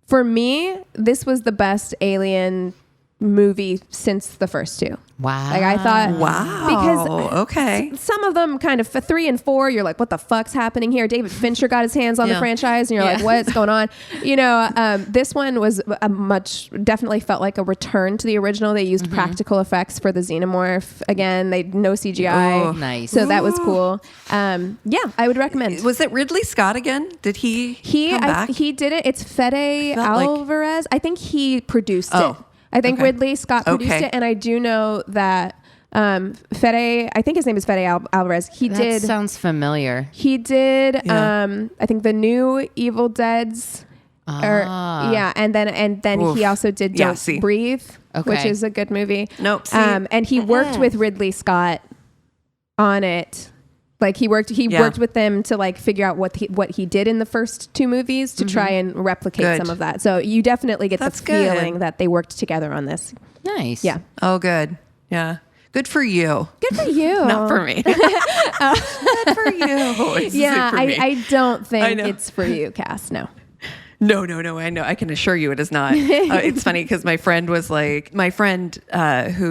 For me, this was the best Alien movie since the first two. Wow. Like I thought, Wow. because some of them kind of for 3 and 4, you're like, what the fuck's happening here? David Fincher got his hands on the franchise, and you're like, what's going on? This one was definitely felt like a return to the original. They used practical effects for the xenomorph again. They no CGI. Oh, nice. So that was cool. I would recommend. Was it Ridley Scott again? Did he come back? He did it. It's Fede Felt like- Alvarez. I think he produced it. I think Ridley Scott produced it, and I do know that Fede, I think his name is Fede Alvarez. That sounds familiar. He did. I think the new Evil Dead's. And then he also did Don't Breathe, which is a good movie. Nope. And he worked with Ridley Scott on it. Like he worked with them to like figure out what he did in the first 2 movies to try and replicate some of that. So you definitely get the feeling that they worked together on this. Nice. Yeah. Oh, good. Yeah. Good for you. Good for you. Not for me. Good for you. It's Yeah, for me. I don't think it's for you, Cass. No. No. I know. I can assure you it is not. It's funny because my friend who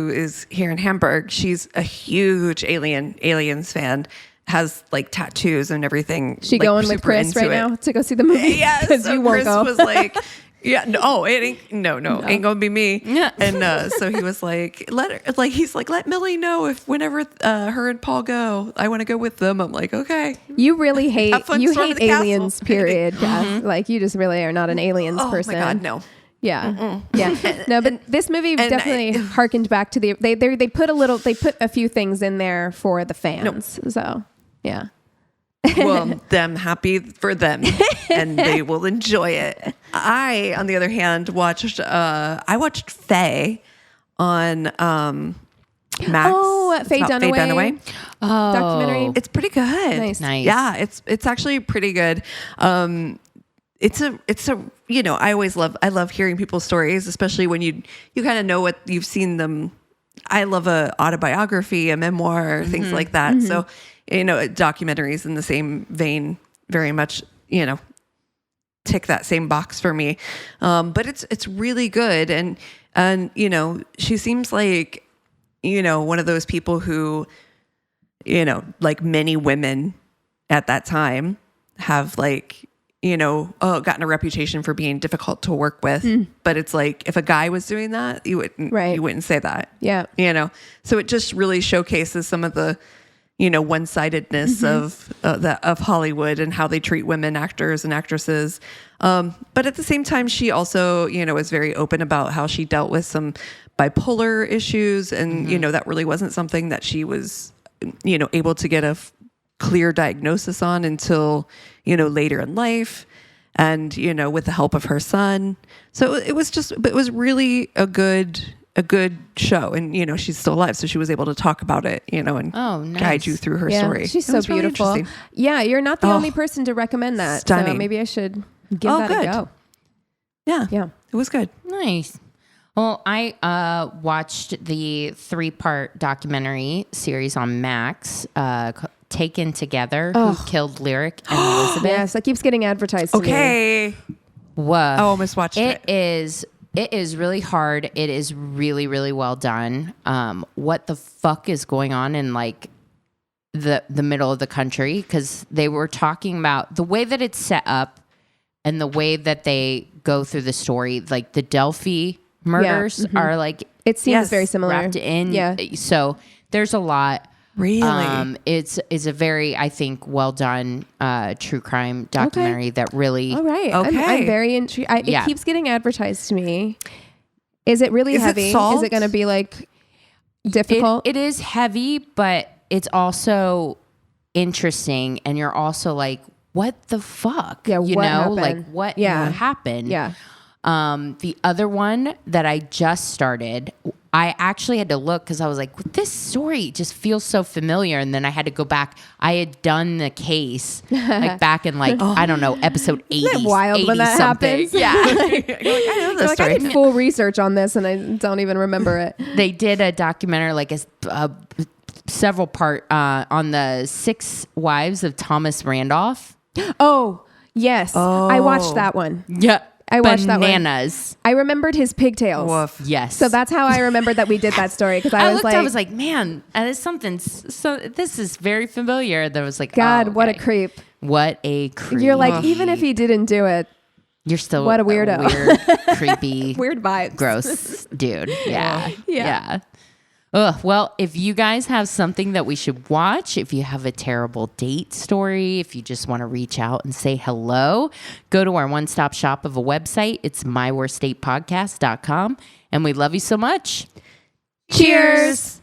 is here in Hamburg, she's a huge Aliens fan, has like tattoos and everything. She like, going with Chris right now to go see the movie? Yeah, because you won't Chris go. was like, yeah, no, it ain't, no, ain't gonna be me. Yeah. And so he was like, let Millie know if whenever her and Paul go, I want to go with them. I'm like, okay. You really hate storming the aliens, castle. period. Cass. Like you just really are not an aliens Oh person. my God, no. Yeah. Yeah. No, but this movie definitely harkened back to they put a few things in there for the fans. So yeah. Well, them happy for them, and they will enjoy it. I, on the other hand, watched Faye on Max. Oh, Faye Dunaway. Oh. Documentary. It's pretty good. Nice. Yeah, it's actually pretty good. It's a I love hearing people's stories, especially when you kind of know what you've seen them. I love a autobiography, a memoir, things like that. So, documentaries in the same vein, very much, tick that same box for me. But it's really good. And she seems like, one of those people who, like many women at that time have like, gotten a reputation for being difficult to work with. But it's like, if a guy was doing that, you wouldn't say that. Yeah. So it just really showcases some of the, one-sidedness of Hollywood and how they treat women actors and actresses. But at the same time, she also, is very open about how she dealt with some bipolar issues. And, that really wasn't something that she was, able to get a clear diagnosis on until, later in life and, with the help of her son. So it was really a good show. And, she's still alive. So she was able to talk about it, and guide you through her story. She's so beautiful. Really yeah. You're not the only person to recommend that. Stunning. So maybe I should give that a go. Yeah. Yeah. It was good. Nice. Well, I watched the 3-part documentary series on Max, Taken Together, Who Killed Lyric and Elizabeth. Yes, that keeps getting advertised to me. Okay. Whoa. I almost watched it. It is really hard. It is really, really well done. What the fuck is going on in like the middle of the country? Because they were talking about the way that it's set up and the way that they go through the story. Like the Delphi murders are like, it seems very similar. Wrapped in. Yeah. So there's a lot. Really? It's a very, I think, well done true crime documentary that really. All right. Okay. I'm very intrigued. It keeps getting advertised to me. Is it really heavy? Is it going to be like difficult? It is heavy, but it's also interesting, and you're also like, what the fuck? Yeah. You what know, happened? like what happened? Yeah. The other one that I just started, I actually had to look because I was like, this story just feels so familiar. And then I had to go back. I had done the case like back in like, I don't know, episode 80. Isn't that wild when that happens? Yeah. I know this story. I did full research on this and I don't even remember it. They did a documentary, like a several part on the 6 wives of Thomas Randolph. Oh, yes. I watched that one. Yeah. I watched that one. Bananas. I remembered his pigtails. Woof. Yes. So that's how I remembered that we did that story. Because I was like, man, there's something. So this is very familiar. There was like, God, what a creep. What a creep. You're like, even if he didn't do it, you're still what a weirdo. Weird, creepy, weird vibes. Gross dude. Yeah. Yeah. Ugh, well, if you guys have something that we should watch, if you have a terrible date story, if you just want to reach out and say hello, go to our one-stop shop of a website. It's myworstdatepodcast.com. And we love you so much. Cheers.